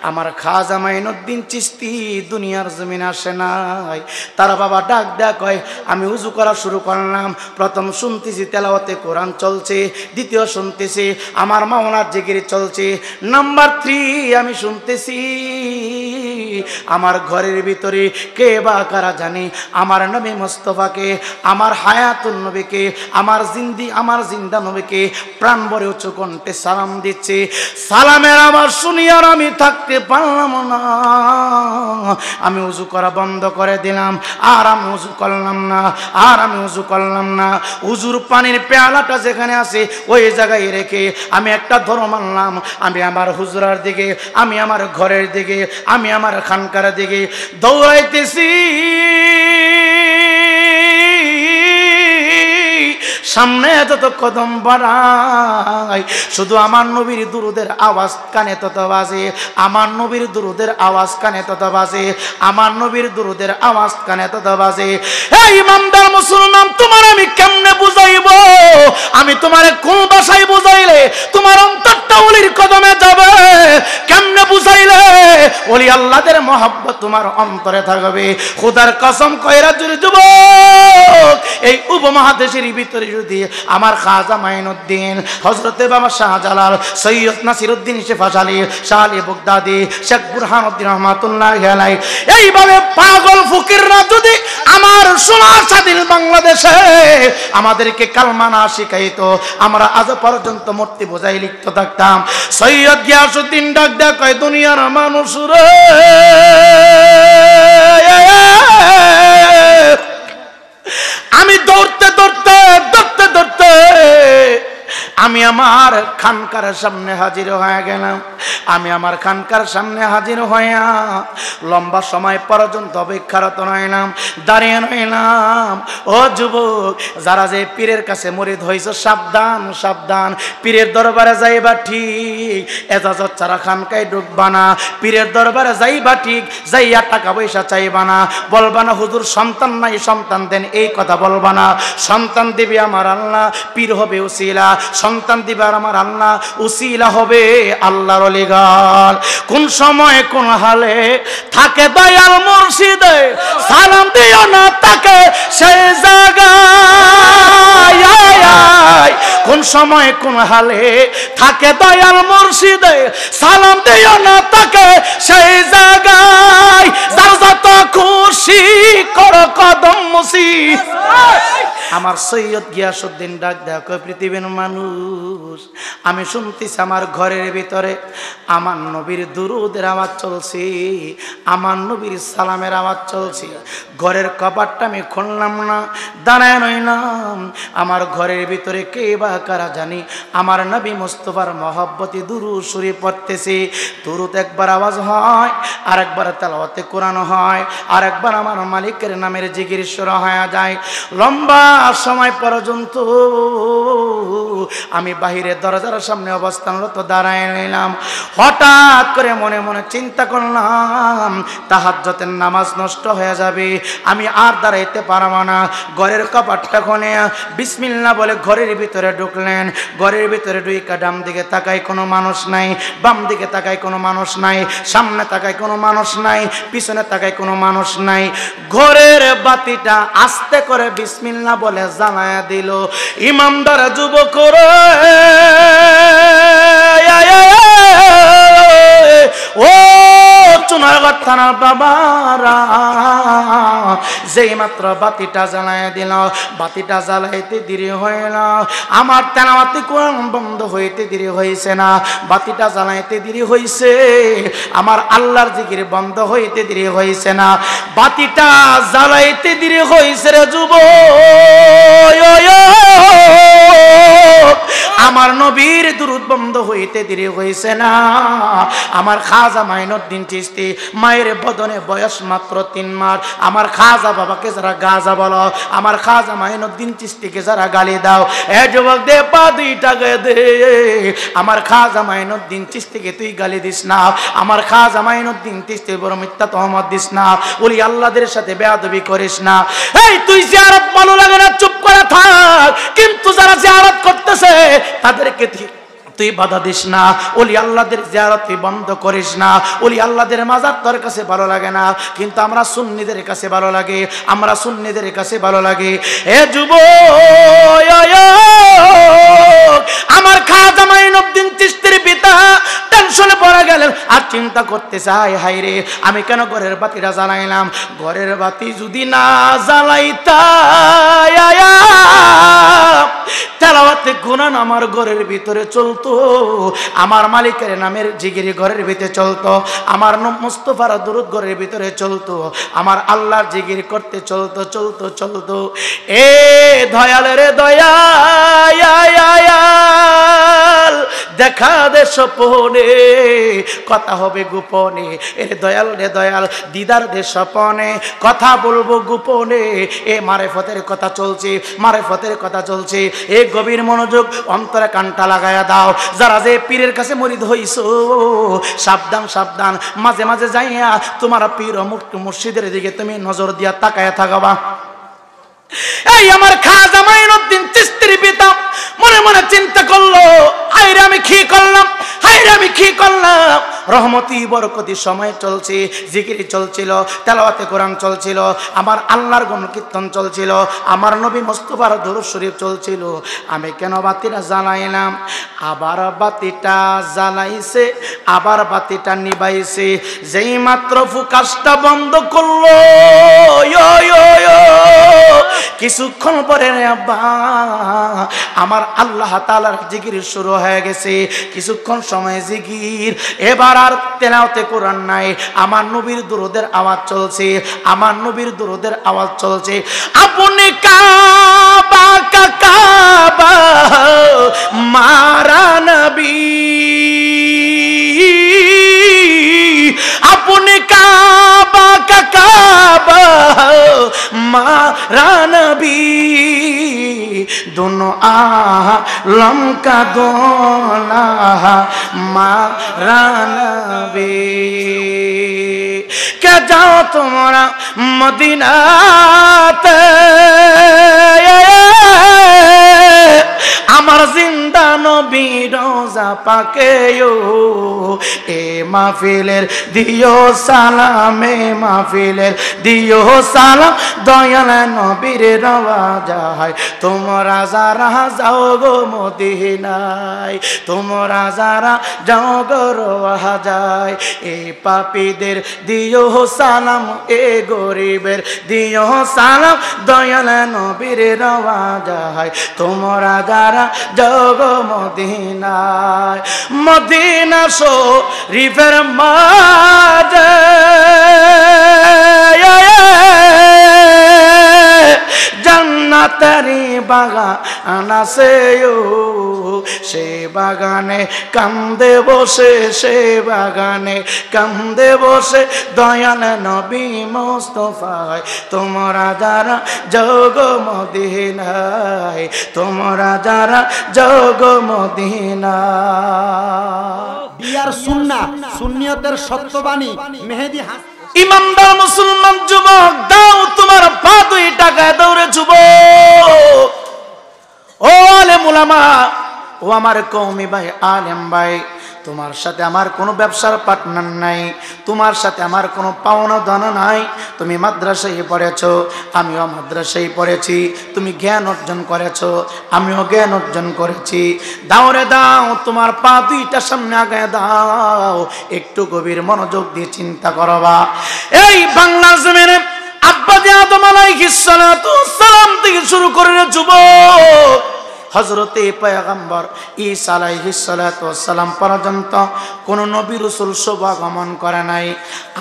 আমার খাজা মাইনুদ্দিন চিশতি দুনিয়ার জমিনে আসে নাই। তার বাবা ডাক দেয়া কয়, আমি উজু করা শুরু করলাম। প্রথম শুনতেছি তেলাওয়াতে কোরআন চলছে, দ্বিতীয় শুনতেছি আমার মাওলার জিকির চলছে, নাম্বার 3 আমি শুনতেছি আমার ঘরের ভিতরে কে বা কারা জানি আমার নবী মুস্তাফাকে, আমার হায়াতুল নবীকে, আমার জিন্দা নবীকে প্রাণ ভরে উচ্চ কণ্ঠে সালাম দিচ্ছে। সালামের আওয়াজ শুনি আর আমি থাকতে পারলাম না। আমি উজু করা বন্ধ করে দিলাম, আর আমি উজু করলাম না। উজুর পানির পেয়ালাটা যেখানে আছে ওই জায়গায় রেখে আমি একটা ধরো মানলাম। আমি আমার হুজরার দিকে, আমি আমার ঘরের দিকে, আমি আমার খানকার দিকে দৌড়াইতেছি। সামনে যত কদম বাড়াই শুধু আমার নবীর দুরুদের আওয়াজ কানে তত বাজে, আমার নবীর দুরুদের আওয়াজ কানে তত বাজে, আমার নবীর দুরুদের আওয়াজ কানে তত বাজে। এই ইমানদার মুসলমান, তোমার আমি কেমনে বুঝাইব? আমি তোমারে কোন ভাষায় বুঝাইলে তোমার অন্তরটা ওলির কদমে যাবে? কেমনে বুঝাইলে ওলি আল্লাহদের মহব্বত তোমার অন্তরে থাকবে? খোদার কসম কইরা জুড়ে যুবক, এই উপমহাদেশের ভিতরে যদি আমার খাজা মাইনুদ্দিন, হযরতে বাবা শাহজালাল, সৈয়দ নাসিরউদ্দিন শেফাস আলী, শাহ আলী বগদাদি, শেখ বুরহানুদ্দিন রহমাতুল্লাহি আলাইহি এইভাবে পাগল ফকিররা যদি আমার সোনার স্বাধীন বাংলাদেশে আমাদেরকে কালমা না শিখাইতো, আমরা আজ পর্যন্ত মূর্তি বোঝাই লিখতে থাকতাম। সৈয়দ গিয়াসউদ্দিন ডাক দেয়া কয়, দুনিয়ার মানুষ রে, আমি দৌড়তে আমি আমার খানকার সামনে হাজির হয়ে গেলাম। আমি আমার খানকার সামনে হাজির হইয়া লম্বা সময় পর্যন্ত অপেক্ষারত রইলাম, দাঁড়িয়ে রইলাম। ও যুবক, যারা যে পীরের কাছে মুরিদ হইছ, সাবধান সাবধান। পীরের দরবারে যাইবা ঠিক, এজাজত ছাড়া খানকায় ঢুকবা না। পীরের দরবারে যাইবা ঠিক, যাইয়া টাকা পয়সা চাইবা না। বলবা না হুজুর সন্তান নাই, সন্তান দেন, এই কথা বলবা না। সন্তান দিবে আমার আল্লাহ, পীর হবে উসিলা। সন্তান দিবার আমার আল্লাহ, উসিলা হবে আল্লাহর ওলিগাল। কোন সময় কোন হালে থাকে দয়াল মুর্শিদে, সালাম দিও না তাকে সেই জায়গায়। কোন সময় কোন হালে থাকে দয়াল মুর্শিদে, সালাম দিও না তাকে সেই জায়গায়। যার যত খুশি করো কদম মুসি। আমার সৈয়দ গিয়াসউদ্দিন ডাক দেয়া কয়, পৃথিবীর মানুষ, আমি শুনতেছি আমার ঘরের ভিতরে আমার নবীর দুরুদের আওয়াজ চলছে, আমার নবীর সালামের আওয়াজ চলছে। ঘরের কপাটটা আমি খুললাম না, দাঁড়ায় রইলাম। আমার ঘরের ভিতরে কে বা কারা জানি আমার নবী মুস্তাফার মহব্বতে দুরূদ শরীফ পড়তেছে। দুরূদ একবার আওয়াজ হয়, আর একবার তেলাওয়াতে কোরআন হয়, আর একবার আমার মালিকের নামের জিকির শুরু হয়ে যায়। লম্বা সময় পর্যন্ত আমি বাহিরের দরজার সামনে অবস্থানরত দাঁড়ায় নিলাম। হঠাৎ করে মনে মনে চিন্তা করলাম, তাহাজ্জুদের নামাজ নষ্ট হয়ে যাবে, আমি আর দাঁড়াইতে পারবো না। ঘরের কপাটটা খুলে বিসমিল্লাহ বলে ঘরের ভিতরে ঢুকলেন। ঘরের ভিতরে ঢুইকা ডান দিকে তাকাই কোনো মানুষ নাই, বাম দিকে তাকাই কোনো মানুষ নাই, সামনে তাকাই কোনো মানুষ নাই, পিছনে তাকাই কোনো মানুষ নাই। ঘরের বাতিটা আস্তে করে বিসমিল্লাহ বলে জ্বালায়া দিল। ইমানদার যুবক রে, ও চুনারগড় থানার বাবারা, যেই মাত্র বাতিটা জ্বালায় দিল, বাতিটা জ্বালাইতে দেরি হয় না, আমার তেলাওয়াতে কোরআন বন্ধ হইতে দেরি হয়েছে না। বাতিটা জ্বালাইতে দেরি হয়েছে, আমার আল্লাহর জিকির বন্ধ হইতে দেরি হয়েছে না। বাতিটা জ্বালাইতে দেরি হয়েছে রে যুবক, আমার নবীর দুরূদ বন্ধ হইতে দেরি হয়েছে না। আমার খাজা মাইনুদ্দিন চিশতি, মায়ের বদনে বয়স মাত্র 3 মাস। আমার খাজা বাবাকে যারা গাজা বলো, আমার খাজা মাইনুদ্দিন চিশতিকে যারা গালি দাও, এ যুবক দে পা দুইটাকে দে। আমার খাজা মাইনুদ্দিন চিশতিকে তুই গালি দিস না, আমার খাজা মাইনুদ্দিন চিশতির বড় মিথ্যা তহমত দিস না, ওলি আল্লাহদের সাথে বেয়াদবি করিস না। এই তুই জিয়ারত ভালো লাগে না, চুপ করে থাক, কিন্তু যারা জিয়ারত করতেছে তাদেরকে তুই বাধা দিস না, ওলি আল্লাহদের জিয়ারত তুই বন্ধ করিস না। ওলি আল্লাহদের মাজার তোর কাছে ভালো লাগে না, কিন্তু আমরা সুন্নিদের কাছে ভালো লাগে, আমরা সুন্নিদের কাছে ভালো লাগে। এ যুবক, আমার খাজা মাইনুদ্দিন চিশতির পিতা টেনশনে পড়ে গেলেন আর চিন্তা করতে চাই, হাই রে আমি কেন ঘরের বাতিটা জ্বালাইলাম? ঘরের বাতি যদি না জ্বালাইতা তেলাওয়াতে কুরআন আমার ঘরের ভিতরে চলতো, আমার মালিকের নামের জিকির ঘরের ভিতরে চলতো, আমার মুস্তাফার দুরূদ ঘরের ভিতরে চলতো, আমার আল্লাহর জিকির করতে চলতো চলতো চলতো। এ দয়াল রে দয়াল, দেখা দে স্বপনে, কথা হবে গোপনে। এ দয়াল রে দয়াল, দিদার দে স্বপনে, কথা বলবো গোপনে। এ মারেফতের কথা চলছে, মারেফতের কথা চলছে। এ গভীর মনোযোগ, অন্তরে কানটা লাগায়া দাও। যারা যে পীরের কাছে মরিদ হইছো, সাবধান সাবধান, মাঝে মাঝে যাইয়া তোমার পীর ও মুর্শিদের দিকে তুমি নজর দিয়া তাকায়া থাকবা। এই আমার খাজা মাইনুদ্দিন চিশতির পিতা মনে মনে চিন্তা করলো, হায়রে আমি কি করলাম, হায়রে আমি কি করলাম। রহমতি বরকতি সময় চলছে, জিকির চলছিল, তেলাওয়াতে কোরআন চলছিল, আমার আল্লাহর গুণ কীর্তন চলছিল, আমার নবী মুস্তাফার দুরূদ শরীফ চলছিল। আমি কেন বাতিটা জ্বালাইলাম? আবার বাতিটা জ্বালাইছে, আবার বাতিটা নিবাইছে। যেই মাত্র ফুকাসটা বন্ধ করলো, কিছুক্ষণ পরে আব্বা আমার আল্লাহ তাআলার জিকির শুরু হয়ে গেছে। কিছুক্ষণ সময় জিকির, এবার আর তেলাওয়াতে কোরআন নাই, আমার নবীর দুরূদের আওয়াজ চলছে, আমার নবীর দুরূদের আওয়াজ চলছে। আপনি কাবা কাবা মারা নবী, আপনি কাবা কাবা মারা নবী, दोनों आलम का दोना मारा नबी। क्या जाओ तुम्हारा मदीनाते, আমার জিন্দা নবী রোজা পাকেও, এ মাহফিলের দিও সালাম, এ মাহফিলের দিও সালাম, দয়াল নবীর রওজায় তোমরা যারা যাও গো মদিনায়, তোমরা যারা যাও গো রওজায়, এ পাপীদের দিও সালাম, এ গরিবের দিও সালাম, দয়াল নবীর রওজায় তোমরা যারা যাও গো মদিনায়। মদিনা শরীফের মাঝে জান্নাতেরই বাগান আছে, সে বাগানে কান্দে বসে, সে বাগানে কান্দে বসে দয়াল নবী মুস্তাফায় তোমরা যারা যাও গো মদিনায়, তোমরা যারা যাও গো মদিনায়। বিয়ার সুন্নাহ, সুন্নিয়তের সত্যবাণী মেহেদী ইমানদার মুসলমান যুবক, দাও তোমার পা দুই টাকায় দৌড়ে যুবক। ও আলেম উলামা, ও আমার কওমি ভাই, আলেম ভাই, তোমার সাথে আমার কোনো ব্যবসার পার্টনার নাই, তোমার সাথে আমার কোনো পাওনা দানা নাই। তুমি মাদ্রাসায় পড়েছো, আমিও মাদ্রাসায় পড়েছি, তুমি জ্ঞান অর্জন করেছো, আমিও জ্ঞান অর্জন করেছি। দাও রে দাও, তোমার পা দুইটা সামনে আগায় দাও, একটু গভীর মনোযোগ দিয়ে চিন্তা করবা। এই বাংলার জমিনে আব্বা আদম আলাইহিস সালাতু ওয়াস সালাম থেকে শুরু করে যুবক হযরতে পয়গম্বর ঈসা আলাইহিস সালাতু ওয়াস সালাম পর্যন্ত কোন নবী রাসূল শুভাগমন করে নাই।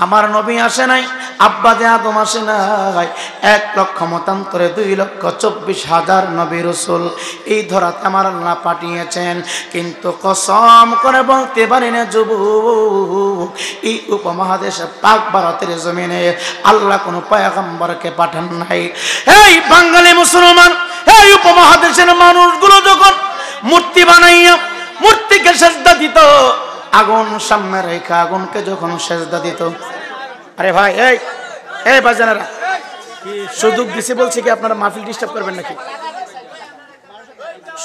আমার নবী আসে নাই, আব্বা আদম আসে নাই। 1,00,000 মতান্তরে 2,24,000 নবী রাসূল এই ধরাতে আমার আল্লাহ পাঠিয়েছেন। কিন্তু কসম করে বলতে পারি না যুবক, এই উপমহাদেশ পাক ভারতের জমিনে আল্লাহ কোন পয়গম্বরকে পাঠান নাই। এই বাঙালি মুসলমান, এই উপমহাদেশের মানুষগুলো যখন মূর্তি বানাইয়া মূর্তিকে সেজদা দিত, আগুন সামনে রেখে আগুনকে যখন সেজদা দিত, আরে ভাই এই বাজানেরা সুযোগ দিছি বলছি কি আপনারা মাহফিল ডিস্টার্ব করবেন নাকি?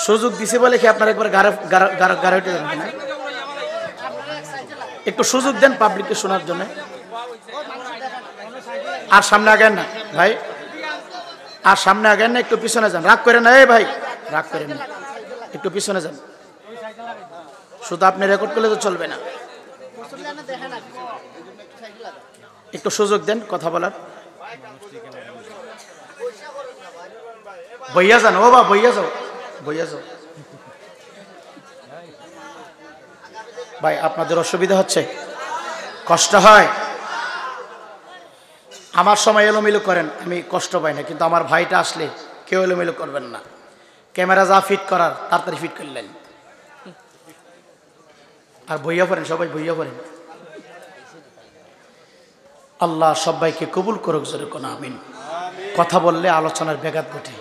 সুযোগ দিছে বলে কি আপনার একবার গাড়ি উঠে যাবেন না? একটু সুযোগ দেন পাবলিককে শোনার জন্য। আর সামনে আগেন না ভাই, আর সামনে আগেন না, একটু পিছনে যান। রাগ করেন না এই ভাই, রাগ করেন না, একটু পিছনে যান। শুধু আপনি রেকর্ড করলে তো চলবে না, একটু সুযোগ দেন কথা বলার। বইয়া যান, ও বা বইয়া যাও, বইয়া যাও ভাই। আপনাদের অসুবিধা হচ্ছে, কষ্ট হয়। আমার সময় এলোমেলো করেন, আমি কষ্ট পাই না, কিন্তু আমার ভাইটা আসলে কেউ এলোমেলো করবেন না। ক্যামেরা যা ফিট করার তাড়াতাড়ি ফিট করলেন। আর বইয়া পড়েন, সবাই বইয়া পড়েন। আল্লাহ সবাইকে কবুল করুক, জোরে কোন আমিন। কথা বললে আলোচনার ব্যাঘাত ঘটে,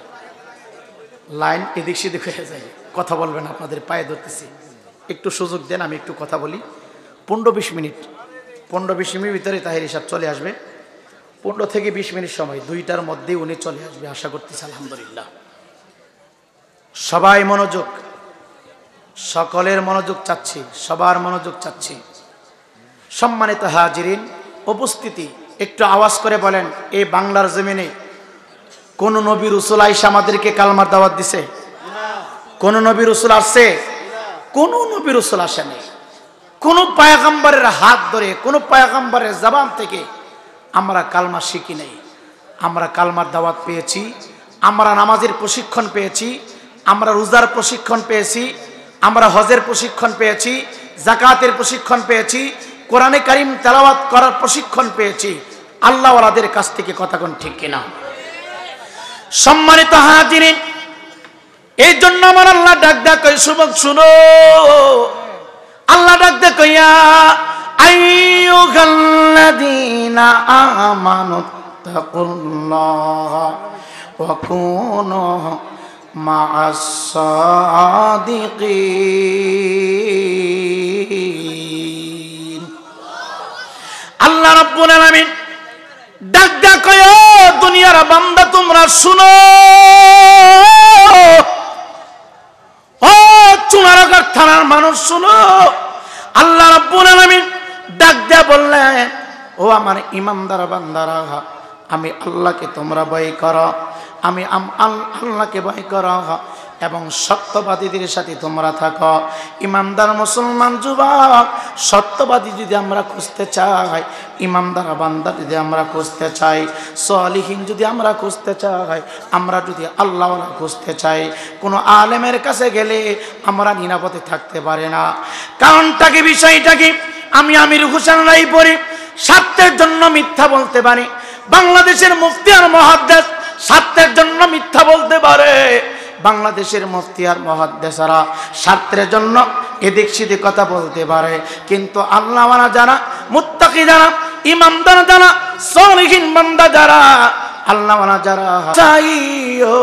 লাইন এদিক সেদিক হয়ে যায়। কথা বলবেন, আপনাদের পায়ে ধরতেছি, একটু সুযোগ দেন, আমি একটু কথা বলি। 15-20 মিনিট, 15-20 মিনিট ভিতরে তাহির সাহেব চলে আসবে। 15 থেকে 20 মিনিট সময়, 2টার মধ্যেই উনি চলে আসবে আশা করতেছি, আলহামদুলিল্লাহ। সবাই মনোযোগ, সকলের মনোযোগ চাচ্ছি, সবার মনোযোগ চাচ্ছি। সম্মানিত হাজিরিন, উপস্থিতি, একটু আওয়াজ করে বলেন, এই বাংলার জমিনে কোন নবী রাসূল আইসা আমাদেরকে কালমার দাওয়াত দিছে? কোন নবী রাসূল আসছে? কোন নবী রাসূল আসেনি। কোন পয়গম্বরের হাত ধরে, কোন পয়গম্বরের জবান থেকে আমরা কালমা শিখি নাই। আমরা কালমার দাওয়াত পেয়েছি, আমরা নামাজের প্রশিক্ষণ পেয়েছি, আমরা রোজার প্রশিক্ষণ পেয়েছি, আমরা হজের প্রশিক্ষণ পেয়েছি, যাকাতের প্রশিক্ষণ পেয়েছি, কোরআনে কারীম তেলাওয়াত করার প্রশিক্ষণ পেয়েছি আল্লাহওয়ালাদের কাছ থেকে। কথা কোন ঠিক কিনা? সম্মানিত হাজিরিন, এই জন্য আমার আল্লাহ ডাক ডাক কই, যুবক শুনো, আল্লাহ ডাক ডাক কইয়া, আইয়ুহাল্লাযীনা আমানু তাকুল্লাহ ওয়া কুনু মা'আস সাদিকিন। আল্লাহ রাব্বুল আলামিন ডাক ডাক কইয়া, দুনিয়ার বান্দা তোমরা শুনো, ও চুনারগার থানার মানুষ শুনো। আল্লাহ রাব্বুল আলামিন ডাক দিয়া বললেন, ও আমার ইমানদার বান্দারা, আমি আল্লাহকে তোমরা ভয় করো, আমি আল্লাহকে ভয় করো এবং সত্যবাদীদের সাথে তোমরা থাকো। ইমানদার মুসলমান যুবক, সত্যবাদী যদি আমরা খুঁজতে চাই, ইমানদার বান্দা যদি আমরা খুঁজতে চাই, সলিহীন যদি আমরা খুঁজতে চাই, আমরা যদি আল্লাহওয়ালা খুঁজতে চাই, কোনো আলেমের কাছে গেলে আমরা নিরাপদে থাকতে পারি না। কারণটা কি, বিষয়টা কি? আমি আমির হোসেন রায়পুরি স্বার্থের জন্য মিথ্যা বলতে পারি, বাংলাদেশের মুফতি আর মুহাদ্দিস স্বার্থের জন্য মিথ্যা বলতে পারে, বাংলাদেশের মুফতি আর মুহাদ্দিসরা স্বার্থের জন্য এদিক সেদিক কথা বলতে পারে, কিন্তু আল্লাহওয়ালা যারা, মুত্তাকি যারা, ইমানদার যারা, সলিহীন বান্দা যারা, আল্লাহওয়ালা যারা, চাইও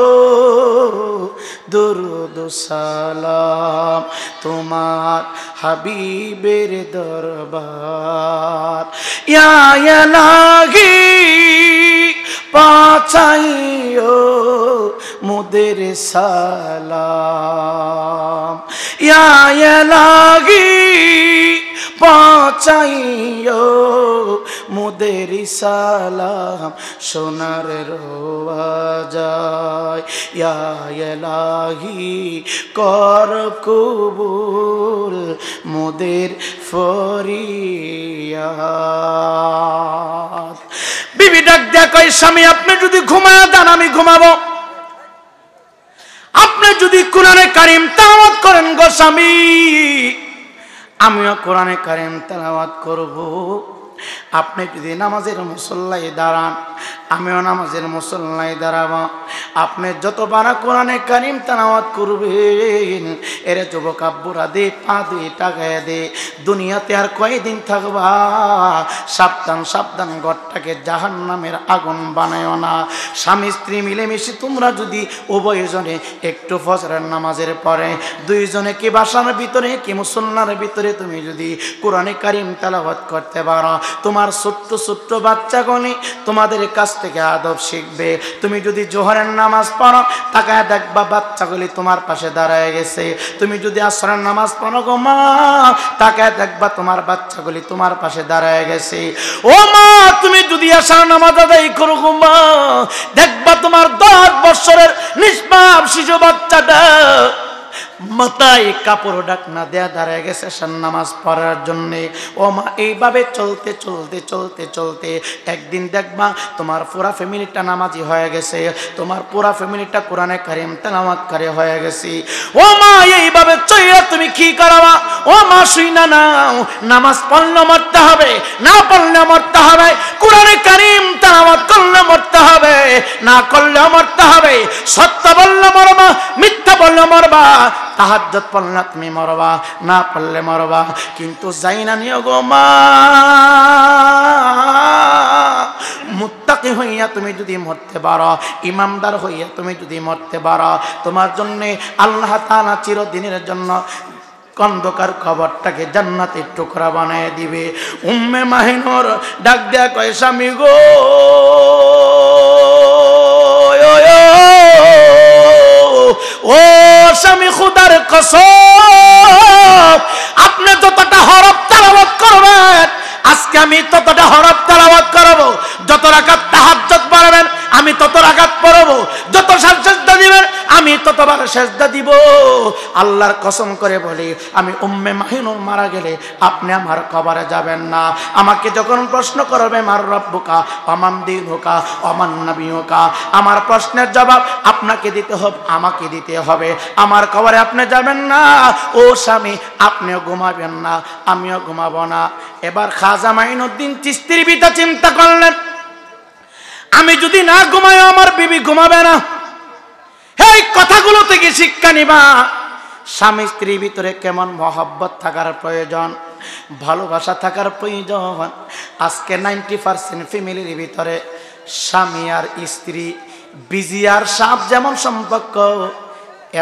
দুরুদ সালাম তোমার হাবিবের দরবার, ইয়া ইলাহি পাচাইও মোদের সালাম, ইয়া ইলাহি পাচাইও মোদের সালাম, সোনার রোয়া যায়, ইয়া ইলাহি কর কবুল মোদের ফরিয়াদ। বিবি ডাক দেয়া কয়, স্বামী আপনি যদি ঘুমায় দেন আমি ঘুমাবো, আপনি যদি কোরআনে কারীম তেলাওয়াত করেন গো স্বামী, আমিও কোরআনে কারীম তেলাওয়াত করব। আপনি যদি নামাজের মুসল্লায় দাঁড়ান, আমিও নামাজের মুসল্লায় দাঁড়াবো। আপনি যতবার কোরআনে কারীম তেলাওয়াত করবেন, এরে যুবক আব্বুরা দে, পা দে, টাকায় দে, দুনিয়াতে আর কয়দিন থাকবা? সাবধান সাবধান, ঘরটাকে জাহান্নামের আগুন বানায়ও না। স্বামী স্ত্রী মিলেমিশে তোমরা যদি উভয়জনে একটু ফজরের নামাজের পরে দুইজনে কি বাসার ভিতরে কি মুসল্লার ভিতরে তুমি যদি কোরআনে কারীম তেলাওয়াত করতে পারো, তোমার ছোট্ট ছোট্ট বাচ্চাগণে তোমাদের কাছ থেকে আদব শিখবে। তুমি যদি জোহরের নামাজ পড়ো, তাকায় দেখবা বাচ্চাগুলি তোমার পাশে দাঁড়ায় গেছে। তুমি যদি আসরের নামাজ পড়ো গো মা, তাকায় দেখবা তোমার বাচ্চাগুলি তোমার পাশে দাঁড়ায় গেছে। ও মা, তুমি যদি আসরের নামাজ আদায় করো গো মা, দেখবা তোমার 10 বছরের নিষ্পাপ শিশু বাচ্চাটা মাথায় কাপড় ডাকনা দেয়া দাঁড়ায় গেছে নামাজ পড়ার জন্যে। ও মা, এইভাবে চলতে চলতে চলতে চলতে একদিন দেখবা তোমার পুরা ফ্যামিলিটা নামাজি হয়ে গেছে, তোমার পুরা ফ্যামিলিটা কোরআনে কারিম তেলাওয়াতকারী হয়ে গেছে। ও মা, এইভাবে চইয়া তুমি কি করবা? ও মা, শুই না নাও, নামাজ পড়লে মরতে হবে, না পড়লে মরতে হবে, কোরআনে কারিম তেলাওয়াত করলে মরতে হবে, না করলে মরতে হবে, সত্য বললে মরবা, মিথ্যা বললে মরবা, তাহাজ্জুদ পড়লে তুমি মরবা, না পড়লে মরবা। কিন্তু যাই না নিও গো মা, মুত্তাকি হইয়া তুমি যদি মরতে পারো, ইমানদার হইয়া তুমি যদি মরতে পারো, তোমার জন্যে আল্লাহ তাআলা চিরদিনের জন্য অন্ধকার কবরটাকে জান্নাতের টুকরা বানায় দিবে। উম্মে মাহিনুর ডাক দেয়া কয়, স্বামী গো, ও স্বামী, খুদার কসম, আপনি যতটা হরফ তেলাওয়াত করবেন আজকে আমি ততটা হরফ তেলাওয়াত করব, যত রাকাত তাহাজ্জুদ পড়বেন আমি তত রাকাত পড়ব, যত সাজদা দিবেন আমি ততবার সাজদা দিব। আল্লাহর কসম করে বলি, আমি উম্মে মাহিনুর মারা গেলে আপনি আমার কবরে যাবেন না। আমাকে যখন প্রশ্ন করবে মার রব্বুকা ওমান দীনুকা ওমান নবিয়ুকা, আমার প্রশ্নের জবাব আপনাকে দিতে হবে, আমাকে দিতে হবে। আমার কবরে আপনি যাবেন না। ও স্বামী, আপনিও ঘুমাবেন না, আমিও ঘুমাবো না। এবার খাজা মাইনুদ্দিন চিশতির পিতা চিন্তা করলেন, আমি যদি না ঘুমাই আমার বিবি ঘুমাবে না। এই কথাগুলো থেকে শিক্ষা নিবা, স্বামী স্ত্রীর ভিতরে কেমন মহব্বত থাকার প্রয়োজন, ভালোবাসা থাকার প্রয়োজন। আজকে 90% ফ্যামিলির ভিতরে স্বামী আর স্ত্রী, বিজি আর সাপ যেমন সম্পর্ক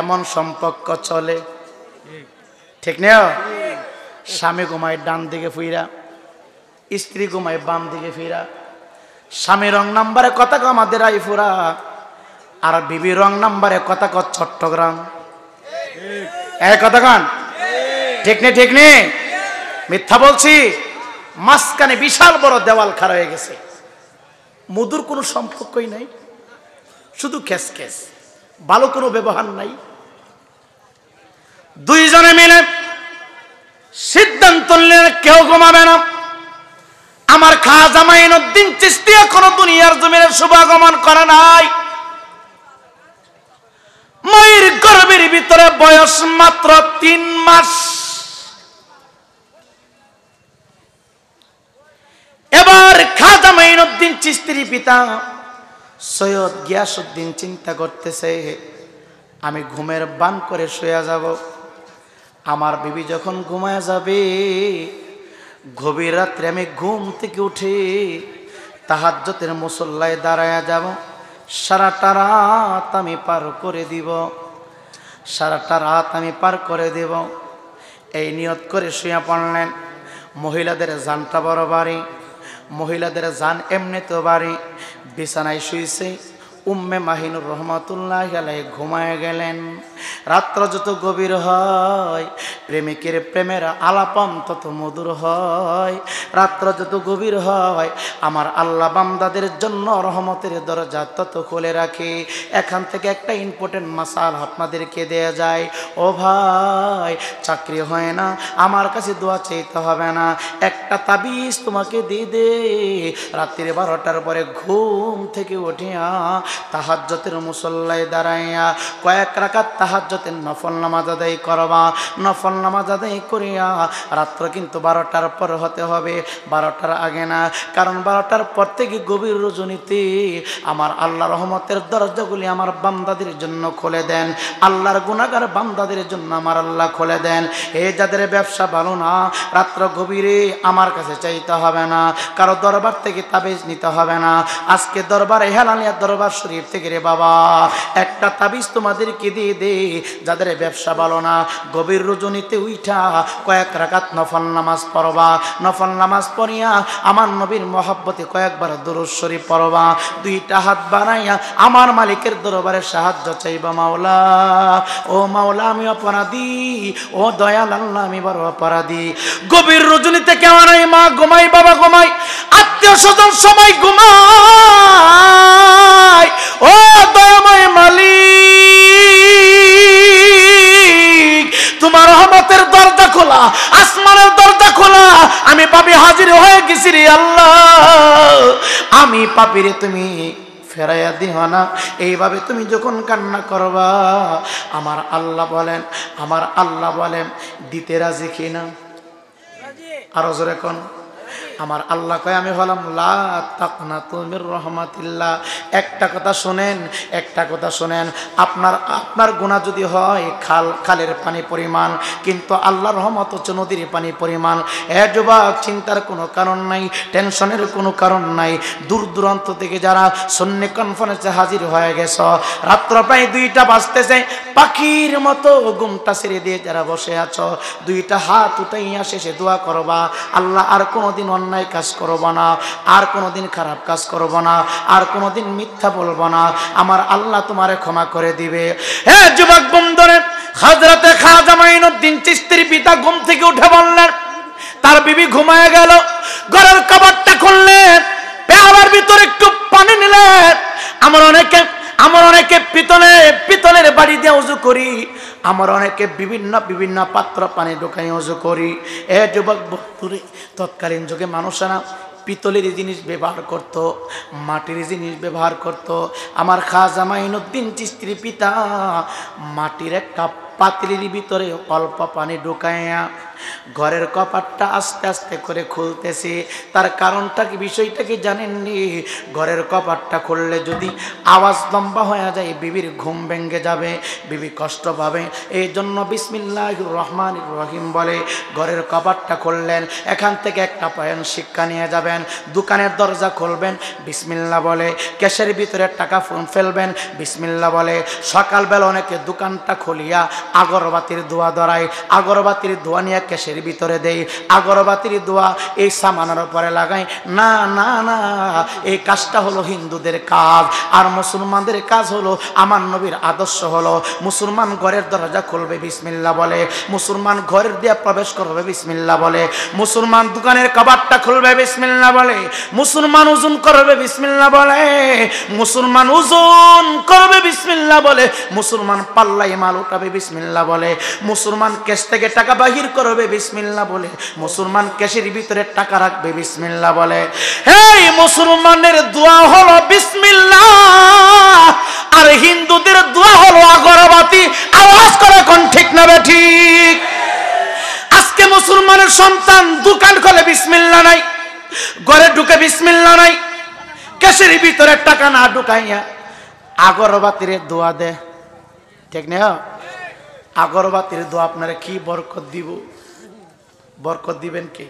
এমন সম্পর্ক চলে, ঠিক না? স্বামী ঘুমায় ডান দিকে ফিরা, স্ত্রী ঘুমায় বাম দিকে ফিরা। স্বামী রং নাম্বারে কথা কো আমাদের আইফুরা, আর বিবি রং নাম্বারে কথা কো চট্টগ্রাম। এই কথা কান ঠিক নেই, ঠিক নেই, মিথ্যা বলছি? মাঝখানে বিশাল বড় দেওয়াল খাড়া হয়ে গেছে, মধুর কোনো সম্পর্কই নাই, শুধু খেস খেস, ভালো কোনো ব্যবহার নাই। দুইজনে মিলে সিদ্ধান্ত নিলেন কেউ ঘুমাবে না। আমার খাজা মাইনুদ্দিন চিশতি এখনো দুনিয়ার জমিনে শুভাগমন করে নাই। মায়ের গর্ভের ভিতরে বয়স মাত্র 3 মাস। এবার খাজা মাইনুদ্দিন চিশতির পিতা সৈয়দ গিয়াসউদ্দিন চিন্তা করতেছে, আমি ঘুমের বান করে শুয়ে যাব, আমার বিবি যখন ঘুমায় যাবে, গভীর রাত্রে আমি ঘুম থেকে উঠে তাহাজ্জুদের মুসল্লায় দাঁড়ায়া যাব, সারাটা রাত আমি পার করে দিব, সারাটা রাত আমি পার করে দেব। এই নিয়ত করে শুয়ে পড়লেন। মহিলাদের জানটা বড় বাড়ি, মহিলাদের জান এমনিতে বাড়ি। বিছানায় শুয়েছে উম্মে মাহিনুর রহমাতুল্লাহি আলাইহি ঘুমায় গেলেন। রাত্র যত গভীর হয়, প্রেমিকের প্রেমের আলাপন তত মধুর হয়। রাত্র যত গভীর হয়, আমার আল্লাহ বান্দাদের জন্য রহমতের দরজা তত খুলে রাখে। এখান থেকে একটা ইম্পর্টেন্ট মাসাল আপনাদেরকে দেয়া যায়। ও ভাই, চাকরি হয় না, আমার কাছে দোয়া চাইতে হবে না, একটা তাবিজ তোমাকে দিয়ে দে। রাত্রির 12টার পরে ঘুম থেকে উঠিয়া তাহাজ্জুদের মুসল্লায় দাঁড়াইয়া কয়েক রাকাত তাহাজ্জুদের নফল নামাজ আদায় করবা। নফল নামাজ আদায় করিয়া রাত্র কিন্তু 12টার পর হতে হবে, 12টার আগে না। কারণ 12টার পর থেকে গভীর রজনীতে আমার আল্লাহ রহমতের দরজাগুলি আমার বান্দাদের জন্য খুলে দেন, আল্লাহর গুনাহগার বান্দাদের জন্য আমার আল্লাহ খুলে দেন। এই যাদের ব্যবসা ভালো না, রাত্র গভীরে আমার কাছে চাইতে হবে না, কারো দরবার থেকে তাবিজ নিতে হবে না। আজকে দরবারে হেলালিয়া দরবার শরীফ থেকে রে বাবা একটা তাবিজ তোমাদেরকে দিয়ে দে, যাদের ব্যবসা ভালো না, গভীর রজনীতে উঠা কয়েক রাকাত নফল নামাজ পড়বা, নফল নামাজ পড়িয়া আমার নবীর মহব্বতে কয়েকবার দুরূদ শরীফ পড়বা, দুইটা হাত বাড়াইয়া আমার মালিকের দরবারে সাহায্য চাইবা। মাওলা, ও মাওলা আমি অপরাধী, ও দয়াল আল্লাহ আমি বড় অপরাধী। গভীর রজনীতে কেউ নাই, মা ঘুমাই, বাবা ঘুমাই, আত্মীয় স্বজন সবাই ঘুমাই, ও দয়াময় মালিক তোমার রহমতের দরজা খোলা, আসমানের দরজা খোলা, আমি পাপী হাজির হয়ে গেছি রে আল্লাহ, আমি পাপী রে তুমি ফেরাইয়া দিও না। এইভাবে তুমি যখন কান্না করবা আমার আল্লাহ বলেন দিতে রাজি কিনা? আরো জোরে কোন আমার আল্লাহ কয় আমি হলাম লা তাকনাতু মির রাহমাতিল্লাহ। একটা কথা শুনেন, আপনার গুনাহ যদি হয় খালের পানি পরিমাণ, কিন্তু আল্লাহর রহমত হচ্ছে নদীর পানি পরিমাণ। যুবক চিন্তার কোনো কারণ নাই, টেনশনের কোনো কারণ নাই। দূর দূরান্ত থেকে যারা সুন্নি কনফারেন্সে হাজির হয়ে গেছ, রাত্র প্রায় 2টা বাজতেছে, পাখির মতো ঘুমটা ছেড়ে দিয়ে যারা বসে আছো, 2টা হাত উঠাইয়া শেষে দোয়া করবা, আল্লাহ আর কোনোদিন অন্যায় কাজ করব না, আর কোনোদিন খারাপ কাজ করব না, আর কোনোদিন মিথ্যা বলবো না, আমার আল্লাহ তোমারে ক্ষমা করে দিবে। হে যুবক বন্ধুরে, হযরতে খাজা মাইনুদ্দিন চিশতির পিতা ঘুম থেকে উঠে বললেন, তার বিবি ঘুমায় গেল, ঘরের কবাটটা খুললেন, পেয়ালার ভিতরে একটু পানি নিলেন। আমার অনেকে পিতলের বাড়ি দিয়ে ওযু করি, আমার অনেকে বিভিন্ন পাত্র পানি ঢোকাই ওযু করি। যুবক বন্ধুরে, তৎকালীন যুগে মানুষেরা পিতলের জিনিস ব্যবহার করত, মাটির জিনিস ব্যবহার করত। আমার খাজা মাইনুদ্দিন চিশতির পিতা মাটির একটা পাতিলের ভিতরে অল্প পানি ঢুকাইয়া ঘরের কপাটটা আস্তে আস্তে করে খুলতেছে। তার কারণটা কি, বিষয়টা কি জানেননি? ঘরের কপাটটা খুললে যদি আওয়াজ লম্বা হয়ে যায় বিবির ঘুম ভেঙে যাবে, বিবি কষ্ট পাবে। এই জন্য বিসমিল্লাহির রহমানির রহিম বলে ঘরের কপাটটা খুললেন। এখান থেকে একটা পয়েন্ট শিক্ষা নিয়ে যাবেন। দোকানের দরজা খুলবেন, বিসমিল্লাহ বলে। ক্যাশের ভিতরে টাকা ফেলবেন, বিসমিল্লাহ বলে। সকালবেলা অনেকে দোকানটা খুলিয়া আগরবাতির ধোয়া ধরায়, আগরবাতির ধোয়া নিয়ে ক্যাশের ভিতরে দেই, আগরবাতির ধোয়া এই সামানের উপরে লাগাই। না না না, এই কাজটা হলো হিন্দুদের কাজ, আর মুসলমানদের কাজ হলো, আমার নবীর আদর্শ হলো মুসলমান ঘরের দরজা খুলবে বিসমিল্লাহ বলে, মুসলমান ঘরের দিয়ে প্রবেশ করবে বিসমিল্লাহ বলে, মুসলমান দোকানের কবাটটা খুলবে বিসমিল্লাহ বলে, মুসলমান ওজন করবে বিসমিল্লাহ বলে, মুসলমান ওজন করবে বিসমিল্লাহ বলে, মুসলমান পাল্লাই মাল উঠাবে বিসমিল্লাহ বলে, মুসলমান ক্যাশ থেকে টাকা বাহির করবে বিসমিল্লাহ বলে, মুসলমান ক্যাশের ভিতরে টাকা রাখবে বিসমিল্লাহ বলে। এই মুসলমানের দোয়া হলো বিসমিল্লাহ, আর হিন্দুদের দোয়া হলো আগরবাতি। আওয়াজ করে কোন ঠিক না ঠিক? আজকে মুসলমানের সন্তান দোকান খোলে বিসমিল্লাহ নাই, ঘরে ঢুকে বিসমিল্লাহ নাই, ক্যাশের ভিতরে টাকা না ঢুকাইয়া আগরবাতির দোয়া দে, ঠিক না? আগরবাতির দোয়া আপনারা কি বরকত দিব? বরকত দিবেন কে?